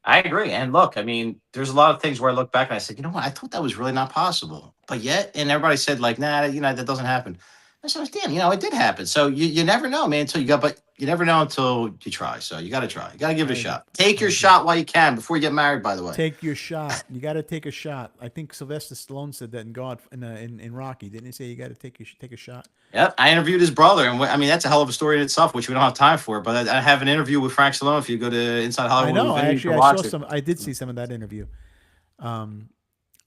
I agree. And look, I mean, there's a lot of things where I look back and I said, you know what? I thought that was really not possible. But yet, and everybody said, like, nah, that doesn't happen. I said, damn, it did happen. So you never know, man, but you never know until you try. So you got to try. You got to give I it a agree. shot. Take I your agree. shot while you can before you get married, by the way. Take your shot. You got to take a shot. I think Sylvester Stallone said that in Rocky. Didn't he say you got to take a shot? Yep. I interviewed his brother. And I mean, that's a hell of a story in itself, which we don't have time for. But I have an interview with Frank Stallone. If you go to Inside I Hollywood know. with Vinny, you can I saw watch it. some. I did see some of that interview. Um,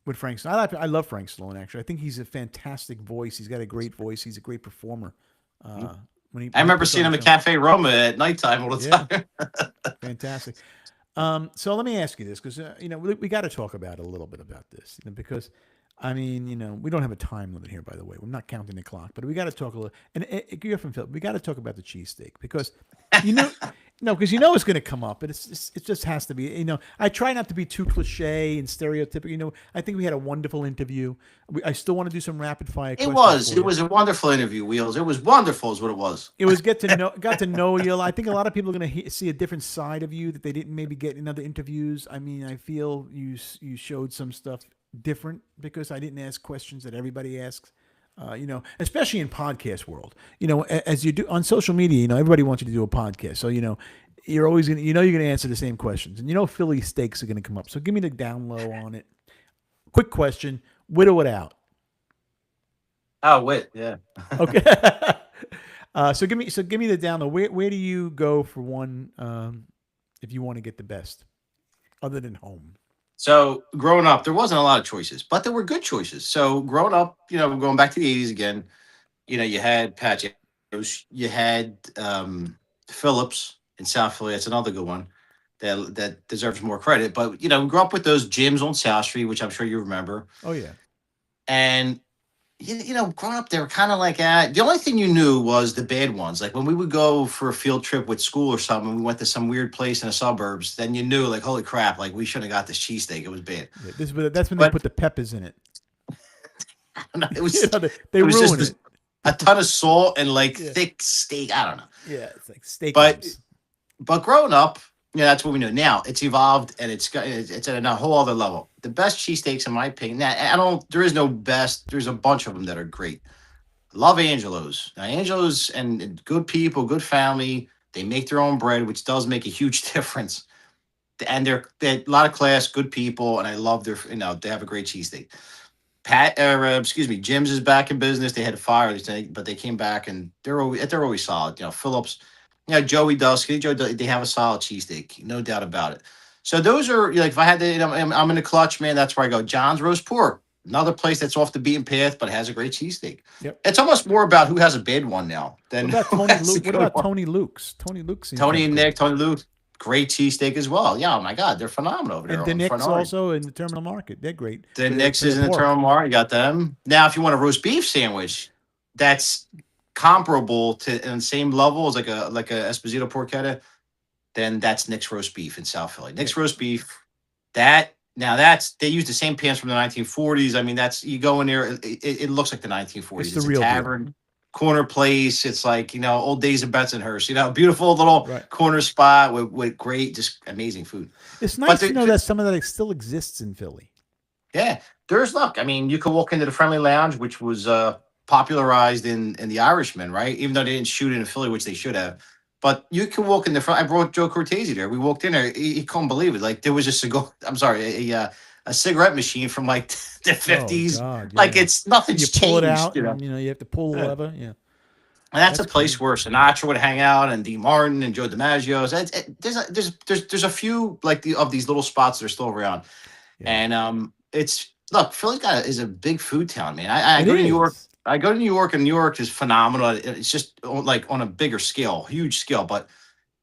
with Frank. I love Frank Stallone. Actually, I think he's a fantastic voice. He's got a great voice. He's a great performer. I When he remember puts on seeing a him at show. Cafe Roma at nighttime all the Yeah, time. fantastic. So let me ask you this, because we got to talk about a little bit about this, because I mean, we don't have a time limit here, by the way. We're not counting the clock, but we got to talk a little. And you're from Phil. We got to talk about the cheesesteak because you know. No, because it's going to come up, but it just has to be. I try not to be too cliche and stereotypical. I think we had a wonderful interview. I still want to do some rapid fire It questions was. for It you. was a wonderful interview, Wheels. It was wonderful, is what it was. It was got to know you. I think a lot of people are going to see a different side of you that they didn't maybe get in other interviews. I mean, I feel you showed some stuff different because I didn't ask questions that everybody asks. Especially in podcast world, as you do on social media, everybody wants you to do a podcast. So, you're always going to, you're going to answer the same questions, and Philly steaks are going to come up. So give me the down low on it. Quick question, whittle it out. Oh, wait. Yeah. Okay. So give me the down low. Where do you go for one, if you want to get the best other than home? So growing up, there wasn't a lot of choices, but there were good choices. So growing up, going back to the 80s again, you had Patch Adams, you had Phillips in South Philly. That's another good one that deserves more credit. But we grew up with those gyms on South Street, which I'm sure you remember. Oh yeah. And growing up, they were kind of like the only thing you knew was the bad ones. Like when we would go for a field trip with school or something, we went to some weird place in the suburbs. Then you knew, like, holy crap, like we shouldn't have got this cheesesteak. It was bad. Yeah, that's when they But put the peppers in it. it was They it was just ruin it. a ton of salt and like Yeah. thick steak. I don't know. Yeah, it's like steak But ups. but growing up, that's what we know now. It's evolved and it's at a whole other level. The best cheesesteaks, in my opinion. Now, I don't. There is no best. There's a bunch of them that are great. Love Angelo's. Now, Angelo's and good people, good family. They make their own bread, which does make a huge difference. And they're a lot of class, good people, and I love their. They have a great cheesesteak. Excuse me, Jim's is back in business. They had a fire, but they came back and they're always solid. Phillips, Joey Dusky, they have a solid cheesesteak, no doubt about it. So those are like if I had to, I'm in the clutch, man. That's where I go. John's roast pork, another place that's off the beaten path, but has a great cheesesteak. Yep. It's almost more about who has a bad one now than What about who Tony has a Luke? What good about one. Tony Luke's? Tony Luke's. Tony and Nick, Tony Luke, great cheesesteak as well. Yeah, oh my God, they're phenomenal over there And the on Front Knicks Yard. also in the terminal market. They're great. The for Knicks for is the in the pork. terminal market. You got them. Now, if you want a roast beef sandwich, that's comparable to and same level as like a Esposito porchetta, then that's Nick's roast beef in South Philly. Nick's roast beef. That's they use the same pans from the 1940s. I mean, that's you go in there, it looks like the 1940s. It's the It's a real deal. tavern, corner place. It's like old days of Bensonhurst. Beautiful little Right. corner spot with great, just amazing food. It's nice the- to know that some of that still exists in Philly. Yeah, there's luck. I mean, you could walk into the Friendly Lounge, which was popularized in The Irishman, right? Even though they didn't shoot it in Philly, which they should have. But you can walk in the front. I brought Joe Cortese there. We walked in there. He couldn't believe it. Like there was a cigar. I'm sorry, a cigarette machine from like the 50s. Oh God! Like yeah. it's nothing's You pull changed. it out. You know? And, you have to pull the Yeah. lever. Yeah. And that's That's a place crazy. where Sinatra would hang out, and Dean Martin and Joe DiMaggio. So there's a few of these little spots that are still around. Yeah. And it's look, Philly is a big food town, man. I It go to New York. is. I go to New York, and New York is phenomenal. It's just like on a bigger scale, huge scale. But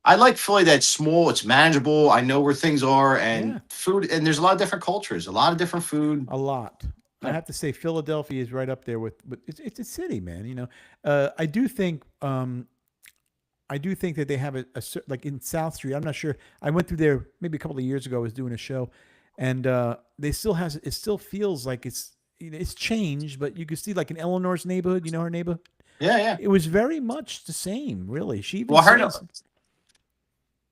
I like Philly that's small, it's manageable. I know where things are, and Yeah. food, and there's a lot of different cultures, a lot of different food. A lot. I Yeah. have to say, Philadelphia is right up there with. But it's a city, man. I do think. I do think that they have like in South Street. I'm not sure. I went through there maybe a couple of years ago. I was doing a show, and they still has. It still feels like it's changed, but you can see like in Eleanor's neighborhood. You know her neighborhood. Yeah, yeah. It was very much the same, really. She even Well, says,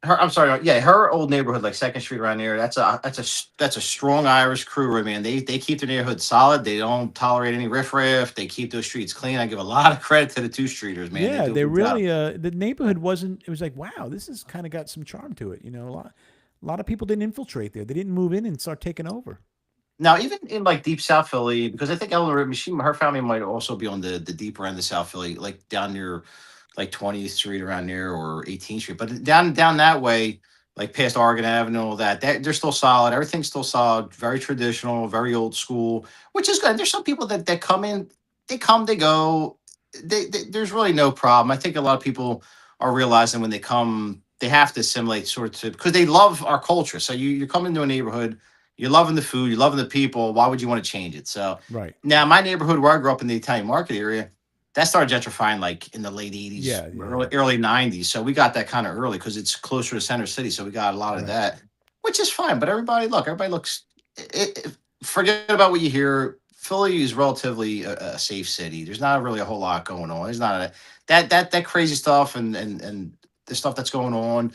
I'm sorry. Yeah, her old neighborhood, like Second Street around there. That's a strong Irish crew, man. They keep their neighborhood solid. They don't tolerate any riffraff. They keep those streets clean. I give a lot of credit to the two streeters, man. yeah, do a they good job. really. The neighborhood wasn't. It was like, wow, this has kind of got some charm to it. A lot of people didn't infiltrate there. They didn't move in and start taking over. Now, even in like deep South Philly, because I think Eleanor, her family might also be on the deeper end of South Philly, like down near like 20th Street around there or 18th Street. But down that way, like past Oregon Avenue, all that they're still solid. Everything's still solid, very traditional, very old school, which is good. There's some people that come in, they go. There's really no problem. I think a lot of people are realizing when they come, they have to assimilate sort of because they love our culture. So you come into a neighborhood, you're loving the food, you're loving the people. Why would you want to change it? So Right. now my neighborhood where I grew up in the Italian market area, that started gentrifying like in the late 80s, Yeah, yeah, early 90s. So we got that kind of early because it's closer to center city. So we got a lot of Right. that, which is fine. But everybody looks, forget about what you hear. Philly is relatively a safe city. There's not really a whole lot going on. There's not that crazy stuff and the stuff that's going on.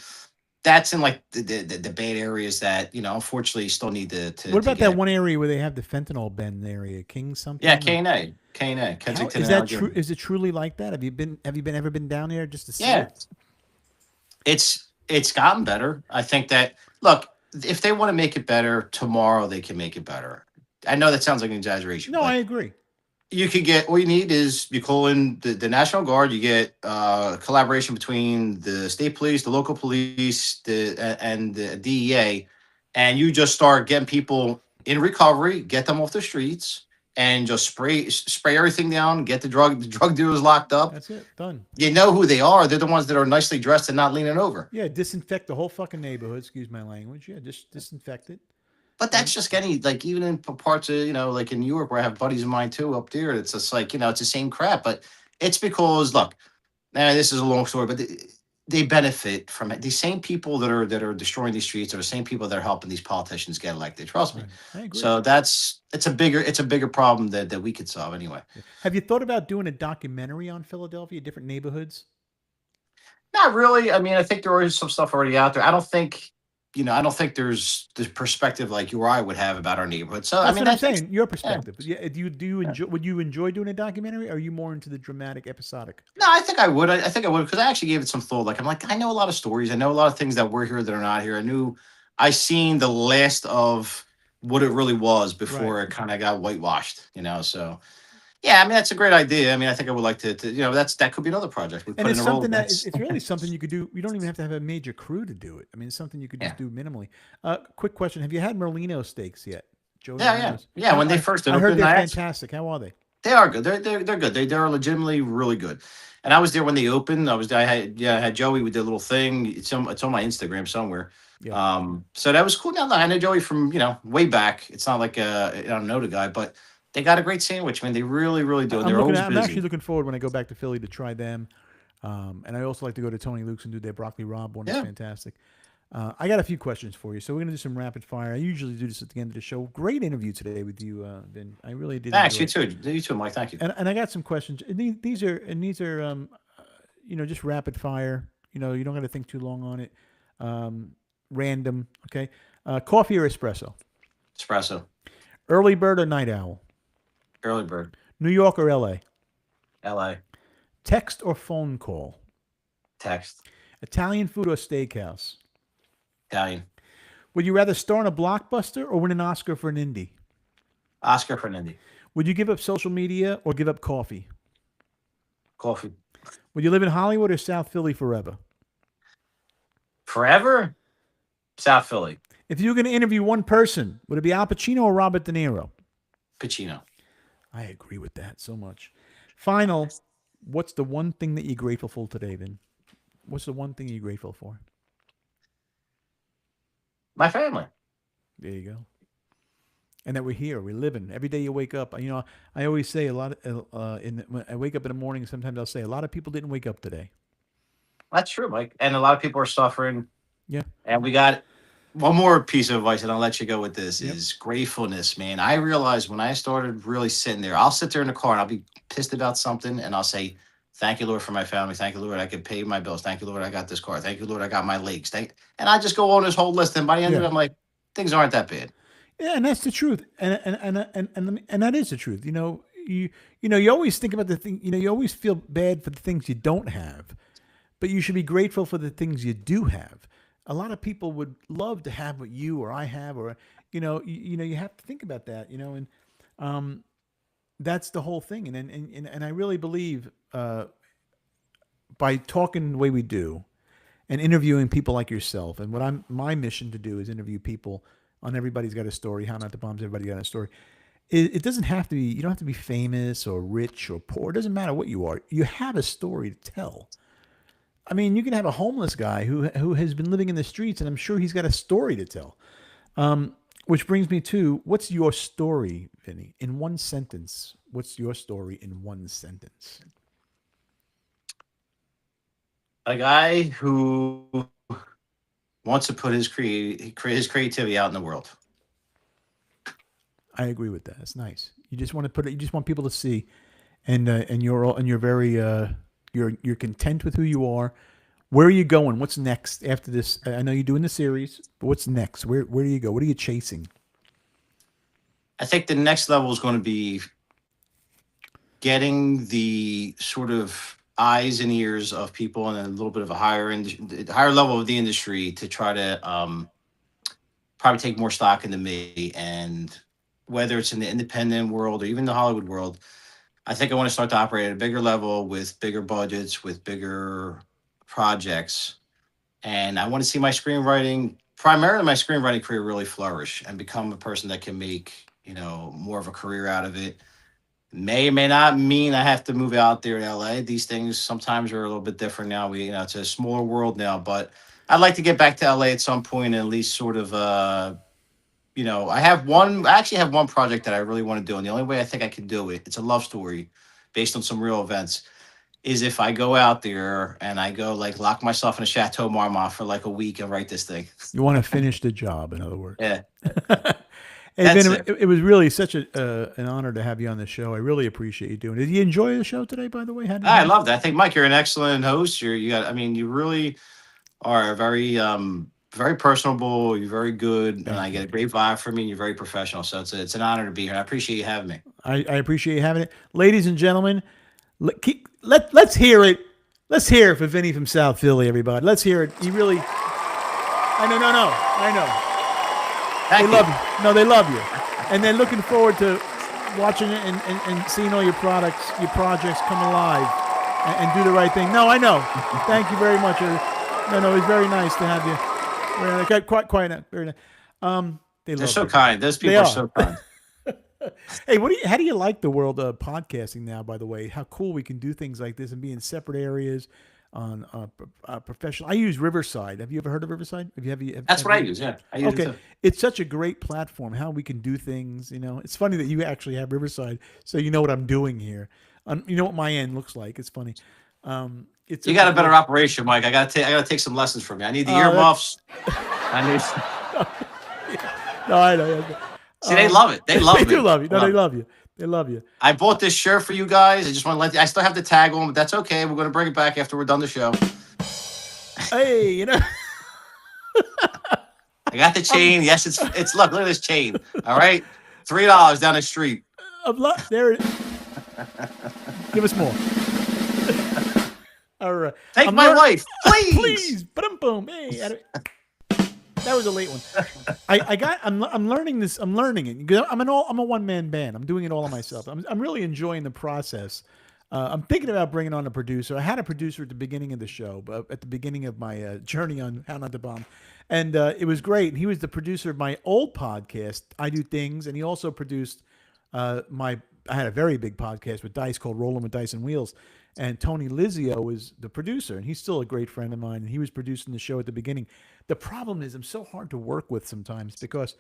That's in like the bad areas that unfortunately you still need to. What about get. that one area where they have the fentanyl bend area, King something? Yeah, or- K&A, How- Kensington. is and that true? Alexandria. Is it truly like that? Have you ever been down there just to see Yeah, it? it's gotten better. I think that look, if they want to make it better tomorrow, they can make it better. I know that sounds like an exaggeration. No, but I agree. you could get all you need is you call in the National Guard, you get collaboration between the state police, the local police, and the DEA, and you just start getting people in recovery, get them off the streets, and just spray everything down, get the drug dealers locked up. That's it. Done. You know who they are. They're the ones that are nicely dressed and not leaning over. Yeah, disinfect the whole fucking neighborhood. Excuse my language. Yeah, just disinfect it. But that's just getting like even in parts of like in New York where I have buddies of mine too up there. It's just like it's the same crap. But it's because look, now this is a long story, but they benefit from it. These same people that are destroying these streets are the same people that are helping these politicians get elected. Trust me. Right. I agree. So it's a bigger problem that we could solve anyway. Have you thought about doing a documentary on Philadelphia, different neighborhoods? Not really. I mean, I think there is some stuff already out there. I don't think I don't think there's the perspective like you or I would have about our neighborhood. So I That's mean, what I'm that's saying. Your yeah. perspective. Yeah. Do you Yeah. enjoy? Would you enjoy doing a documentary? Or are you more into the dramatic, episodic? No, I think I would. I think I would because I actually gave it some thought. Like I'm like I know a lot of stories. I know a lot of things that were here that are not here. I seen the last of what it really was Right. before it kind of got whitewashed. So yeah, I mean that's a great idea. I mean I think I would like to that could be another project we And put in it's a something that Rolodex. it's really something you could do. You don't even have to have a major crew to do it. I mean, it's something you could just Yeah, do minimally. Quick question: have you had Merlino steaks yet? Joey yeah, yeah, Merlino's. yeah. When they first I heard opened, they're I actually fantastic. How are they? they are good. They're good. They're legitimately really good. And I was there when they opened. I had Joey with their little thing. It's on my Instagram somewhere. Yeah. So that was cool. Now I know Joey from way back. It's not like I don't know the guy, but they got a great sandwich, man. They really really do, and they're always I'm actually busy. looking forward when I go back to Philly to try them. And I also like to go to Tony Luke's and do their broccoli rabe one. Is Yeah. fantastic. I got a few questions for you, so we're gonna do some rapid fire. I usually do this at the end of the show. Great interview today with you, Vin. I really did Thanks. enjoy You it. too. You too, Mike. Thank you. And I got some questions. And these are just rapid fire. You don't got to think too long on it. Random. Okay. Coffee or espresso? Espresso. Early bird or night owl? Early bird. New York or L.A.? L.A. Text or phone call? Text. Italian food or steakhouse? Italian. Would you rather star in a blockbuster or win an Oscar for an indie? Oscar Fernandi. Would you give up social media or give up coffee? Coffee. Would you live in Hollywood or South Philly forever? Forever. South Philly. If you were going to interview one person, would it be Al Pacino or Robert De Niro? Pacino. I agree with that so much. Final, what's the one thing that you're grateful for today, Vin? What's the one thing you're grateful for? My family. There you go. And that we're here, we're living. Every day you wake up, I always say a lot. When I wake up in the morning, sometimes I'll say a lot of people didn't wake up today. That's true, Mike. And a lot of people are suffering. Yeah. And we got one more piece of advice, and I'll let you go with this, Yep. is gratefulness, man. I realized when I started really sitting there, I'll sit there in the car and I'll be pissed about something, and I'll say, thank you, Lord, for my family. Thank you, Lord, I could pay my bills. Thank you, Lord, I got this car. Thank you, Lord, I got my legs. And I just go on this whole list, and by the end of Yeah. it, I'm like, things aren't that bad. Yeah, and that's the truth, and that is the truth. You always think about the thing. You always feel bad for the things you don't have, but you should be grateful for the things you do have. A lot of people would love to have what you or I have, or you have to think about that. And that's the whole thing. And I really believe by talking the way we do, and interviewing people like yourself, and my mission to do is interview people on Everybody's Got a Story, How Not to Bombs, Everybody Got a Story. It doesn't have to be, you don't have to be famous or rich or poor. It doesn't matter what you are. You have a story to tell. I mean, you can have a homeless guy who has been living in the streets, and I'm sure he's got a story to tell. Which brings me to, what's your story, Vinny? In one sentence, what's your story in one sentence? A guy who wants to put his creativity out in the world. I agree with that. It's nice. You just want to put it. You just want people to see, and you're very you're content with who you are. Where are you going? What's next after this? I know you're doing the series, but what's next? Where do you go? What are you chasing? I think the next level is going to be getting the sort of eyes and ears of people and a little bit of a higher level of the industry to try to probably take more stock into me. And whether it's in the independent world or even the Hollywood world, I think I want to start to operate at a bigger level with bigger budgets, with bigger projects. And I want to see primarily my screenwriting career really flourish and become a person that can make, more of a career out of it. May or may not mean I have to move out there to LA. These things sometimes are a little bit different now. It's a smaller world now, but I'd like to get back to LA at some point and at least sort of, I actually have one project that I really want to do. And the only way I think I can do it, it's a love story based on some real events, is if I go out there and I go lock myself in a Chateau Marmont for a week and write this thing. You want to finish the job, in other words. Yeah. Hey, That's Ben, it. it was really such an honor to have you on the show. I really appreciate you doing it. Did you enjoy the show today, by the way? How did I you? love that. I think, Mike, you're an excellent host. You really are a very very personable. You're very good, and I Thank get you. a great vibe from you. And you're very professional, so it's an honor to be here. I appreciate you having me. I appreciate you having it, ladies and gentlemen. Let's hear it. Let's hear it for Vinny from South Philly, everybody. Let's hear it. He really. I know, no, I know. They Thank love you. you. No, they love you, and they're looking forward to watching it and seeing all your products, your projects come alive, and do the right thing. No, I know. Thank you very much. No, it's very nice to have you. Quite very nice. They They're love so you. kind. Those people They are are. so kind. Hey, how do you like the world of podcasting now? By the way, how cool we can do things like this and be in separate areas on professional. I use Riverside. Have you ever heard of Riverside? That's Have what I you? use. Yeah, I use it Okay, too. it's such a great platform. How we can do things. It's funny that you actually have Riverside, so you know what I'm doing here. You know what my end looks like. It's funny. It's You such a got a better great. operation, Mike. I gotta take some lessons from you. I need the That, earmuffs. I need. no, I know. See, they love it. They love They do me. love you. I No, they love it. love you. They love you. I bought this shirt for you guys. I just want to let you, I still have the tag on, but that's okay. We're going to bring it back after we're done the show. Hey, I got the chain. Yes, it's look at this chain. All right. $3 down the street. there. Give us more. All right. Take I'm my lear- wife, please. Please. Boom. Hey, that was a late one. I'm learning this. I'm learning it. I'm a one-man band. I'm doing it all on myself. I'm really enjoying the process. I'm thinking about bringing on a producer. I had a producer at the beginning of the show, but at the beginning of my journey on How Not to Bomb, and it was great. He was the producer of my old podcast, I Do Things, and he also produced my. I had a very big podcast with Dice called Rolling with Dice and Wheels, and Tony Lizio was the producer, and he's still a great friend of mine. And he was producing the show at the beginning. The problem is, I'm so hard to work with sometimes because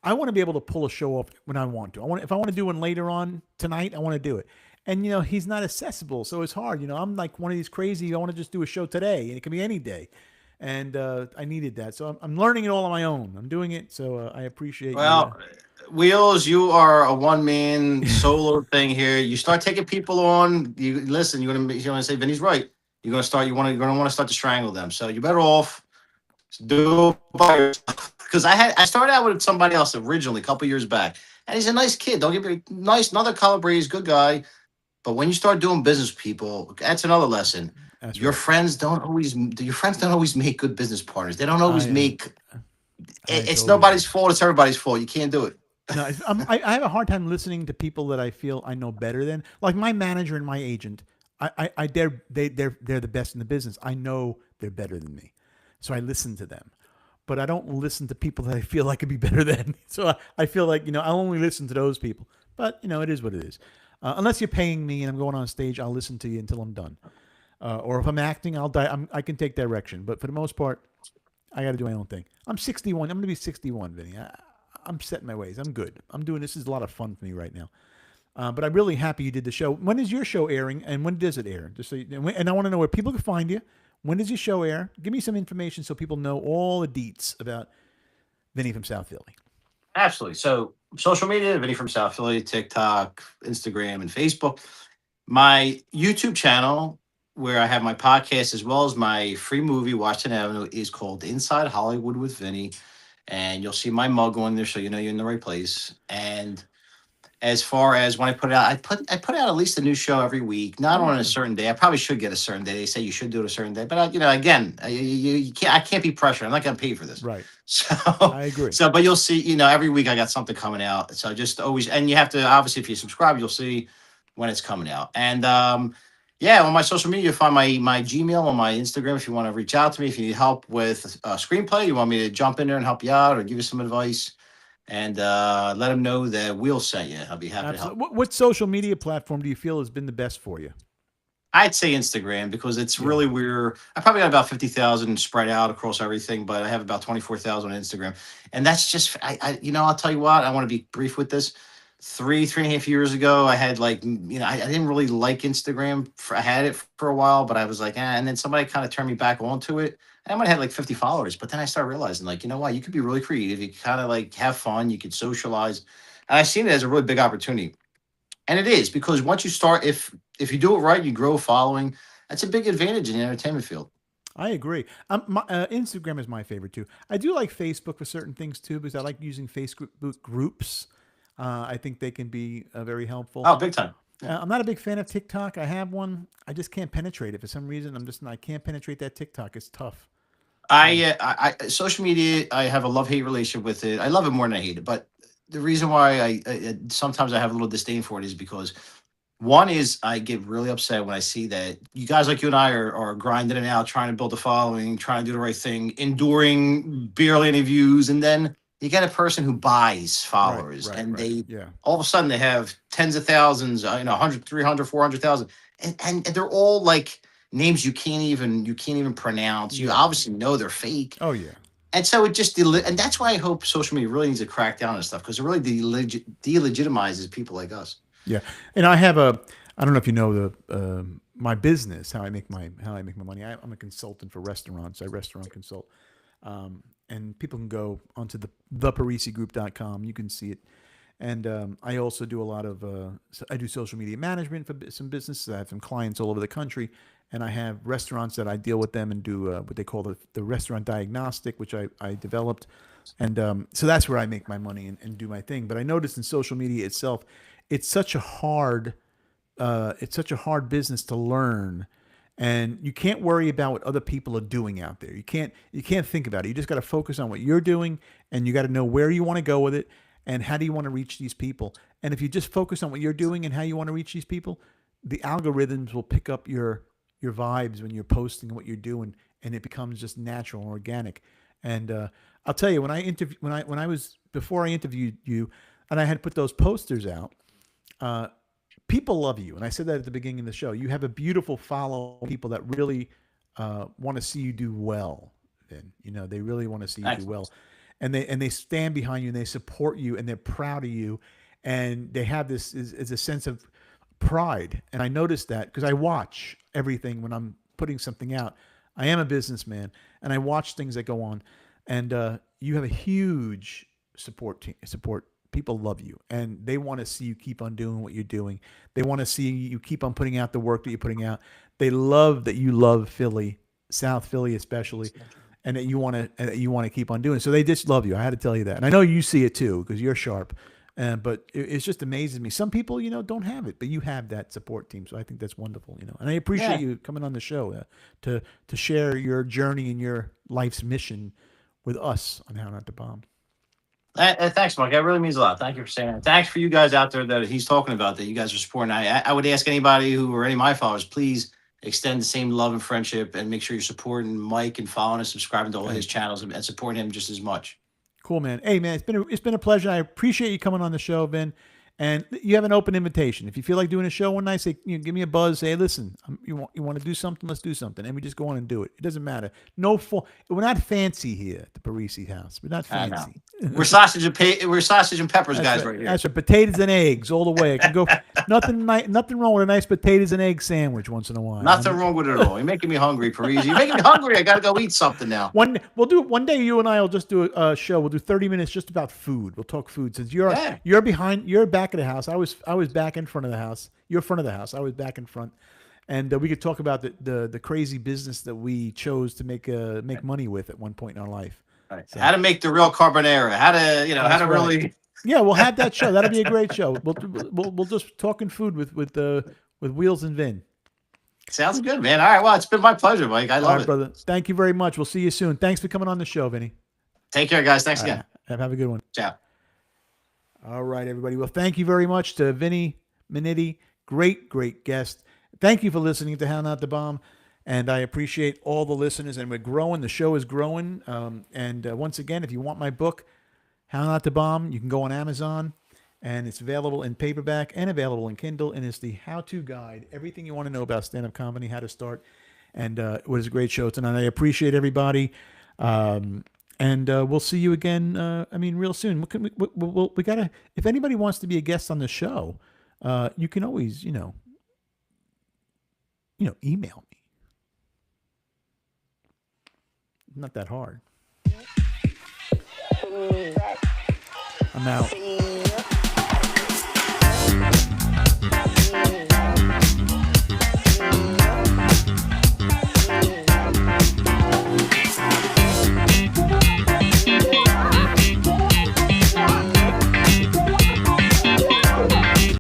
I want to be able to pull a show off when I want to. If I want to do one later on tonight, I want to do it. And he's not accessible, so it's hard. I'm like one of these crazy. I want to just do a show today, and it can be any day. And I needed that, so I'm learning it all on my own. I'm doing it, so I appreciate you. Well, Wheels, you are a one-man solo thing here. You start taking people on. You listen. You're gonna say Vinny's right. You're gonna start. You're gonna want to start to strangle them. So you're better off do it by yourself. Because I started out with somebody else originally a couple years back, and he's a nice kid. Don't get me nice, another color breeze, good guy. But when you start doing business with people, that's another lesson. That's Your right. friends don't always. Your friends don't always make good business partners. They don't always I make. It's totally nobody's agree. fault. It's everybody's fault. You can't do it. No, I have a hard time listening to people that I feel I know better than. Like my manager and my agent, they're the best in the business. I know they're better than me, so I listen to them. But I don't listen to people that I feel I could be better than. So I feel like I only listen to those people. But it is what it is. Unless you're paying me and I'm going on stage, I'll listen to you until I'm done. Or if I'm acting, I'll die. I can take direction. But for the most part, I got to do my own thing. I'm 61. I'm going to be 61, Vinny. I'm setting my ways. I'm good. I'm doing this. Is a lot of fun for me right now. But I'm really happy you did the show. When is your show airing, and when does it air? Just so and I want to know where people can find you. When does your show air? Give me some information so people know all the deets about Vinny from South Philly. Absolutely. So social media, Vinny from South Philly, TikTok, Instagram, and Facebook. My YouTube channel, where I have my podcast as well as my free movie, Washington Avenue, is called Inside Hollywood with Vinny. And you'll see my mug on there, so you know you're in the right place. And as far as when I put it out, I put out at least a new show every week, not on a certain day. I probably should get a certain day. They say you should do it a certain day, but again, you can't. I can't be pressured. I'm not going to pay for this. Right. So I agree. but you'll see. Every week I got something coming out. So just always, and you have to obviously if you subscribe, you'll see when it's coming out. And yeah, on my social media, you'll find my Gmail on my Instagram if you want to reach out to me. If you need help with a screenplay, you want me to jump in there and help you out or give you some advice. And let them know that we'll send you. I'll be happy to help. What social media platform do you feel has been the best for you? I'd say Instagram because it's really where I probably got about 50,000 spread out across everything, but I have about 24,000 on Instagram. And that's just, I'll tell you what, I want to be brief with this. 3.5 years ago, I had I didn't really like Instagram. I had it for a while, but I was like, and then somebody kind of turned me back onto it. I might have had 50 followers, but then I started realizing, what, you could be really creative. You kind of have fun. You could socialize. And I seen it as a really big opportunity. And it is because once you start, if you do it right, you grow a following. That's a big advantage in the entertainment field. I agree. Instagram is my favorite too. I do like Facebook for certain things too because I like using Facebook groups. I think they can be very helpful. Oh, big time. Yeah. I'm not a big fan of TikTok. I have one. I just can't penetrate it for some reason. I can't penetrate that TikTok. It's tough. Social media, I have a love hate relationship with it. I love it more than I hate it. But the reason why sometimes I have a little disdain for it is because one is I get really upset when I see that you guys like you and I are grinding it out, trying to build a following, trying to do the right thing, enduring barely any views, and then you get a person who buys followers, and they Yeah. all of a sudden they have tens of thousands, 100, 300, 400,000, and they're all like names you can't even pronounce. You Yeah. obviously know they're fake. Oh yeah. And so it just and that's why I hope social media really needs to crack down on stuff, because it really delegitimizes people like us. Yeah. And I don't know if you know my business, how I make my money. I'm a consultant for restaurants. I restaurant consult. And people can go onto theparissigroup.com. You can see it. And I also do a lot of I do social media management for some businesses. I have some clients all over the country, and I have restaurants that I deal with them and do what they call the restaurant diagnostic, which I developed. And so that's where I make my money and do my thing. But I noticed in social media itself, it's such a hard business to learn, and you can't worry about what other people are doing out there. You can't think about it. You just got to focus on what you're doing, and you got to know where you want to go with it and how do you want to reach these people. And if you just focus on what you're doing and how you want to reach these people, the algorithms will pick up your vibes when you're posting what you're doing, and it becomes just natural and organic. And I'll tell you, when I was before I interviewed you, and I had put those posters out. People love you, and I said that at the beginning of the show. You have a beautiful follow people that really want to see you do well. Vin, they really want to see you do well, and they stand behind you and they support you and they're proud of you, and they have this is a sense of pride. And I noticed that because I watch everything when I'm putting something out. I am a businessman, and I watch things that go on, and you have a huge support team. People love you, and they want to see you keep on doing what you're doing. They want to see you keep on putting out the work that you're putting out. They love that you love Philly, South Philly especially, and that you want to keep on doing. So they just love you. I had to tell you that, and I know you see it too because you're sharp. But it's just amazes me. Some people, don't have it, but you have that support team. So I think that's wonderful, And I appreciate you coming on the show to share your journey and your life's mission with us on How Not to Bomb. Thanks, Mike. That really means a lot. Thank you for saying that. Thanks for you guys out there that he's talking about, that you guys are supporting. I would ask anybody or any of my followers, please extend the same love and friendship, and make sure you're supporting Mike and following and subscribing to all his channels and supporting him just as much. Cool, man. Hey, man, it's been a pleasure. I appreciate you coming on the show, Vin. And you have an open invitation. If you feel like doing a show one night, say, give me a buzz. Say, hey, listen, you want to do something? Let's do something, and we just go on and do it. It doesn't matter. We're not fancy here at the Parisi house. We're not fancy. We're sausage and peppers guys right here. That's right. Potatoes and eggs all the way. I can go. Nothing wrong with a nice potatoes and egg sandwich once in a while. Nothing wrong with it at all. You're making me hungry, Parisi. You're making me hungry. I got to go eat something now. One day. You and I will just do a show. We'll do 30 minutes just about food. We'll talk food. Since you're back of the house. I was back in front of the house. You're front of the house. I was back in front, and we could talk about the crazy business that we chose to make money with at one point in our life. Right. So, how to make the real carbonara? How to really? Yeah, we'll have that show. That'll be a great show. We'll just talking food with Wheels and Vin. Sounds good, man. All right, well, it's been my pleasure, Mike. I love it, brother. Thank you very much. We'll see you soon. Thanks for coming on the show, Vinny. Take care, guys. Thanks again. Have a good one. Ciao. All right, everybody. Well, thank you very much to Vinny Minetti. Great guest. Thank you for listening to How Not to Bomb. And I appreciate all the listeners. And we're growing. The show is growing. And once again, if you want my book, How Not to Bomb, you can go on Amazon. And it's available in paperback and available in Kindle. And it's the how-to guide. Everything you want to know about stand-up comedy, how to start. And it was a great show tonight. I appreciate everybody. And we'll see you again. Real soon. We gotta. If anybody wants to be a guest on the show, you can always, email me. Not that hard. I'm out.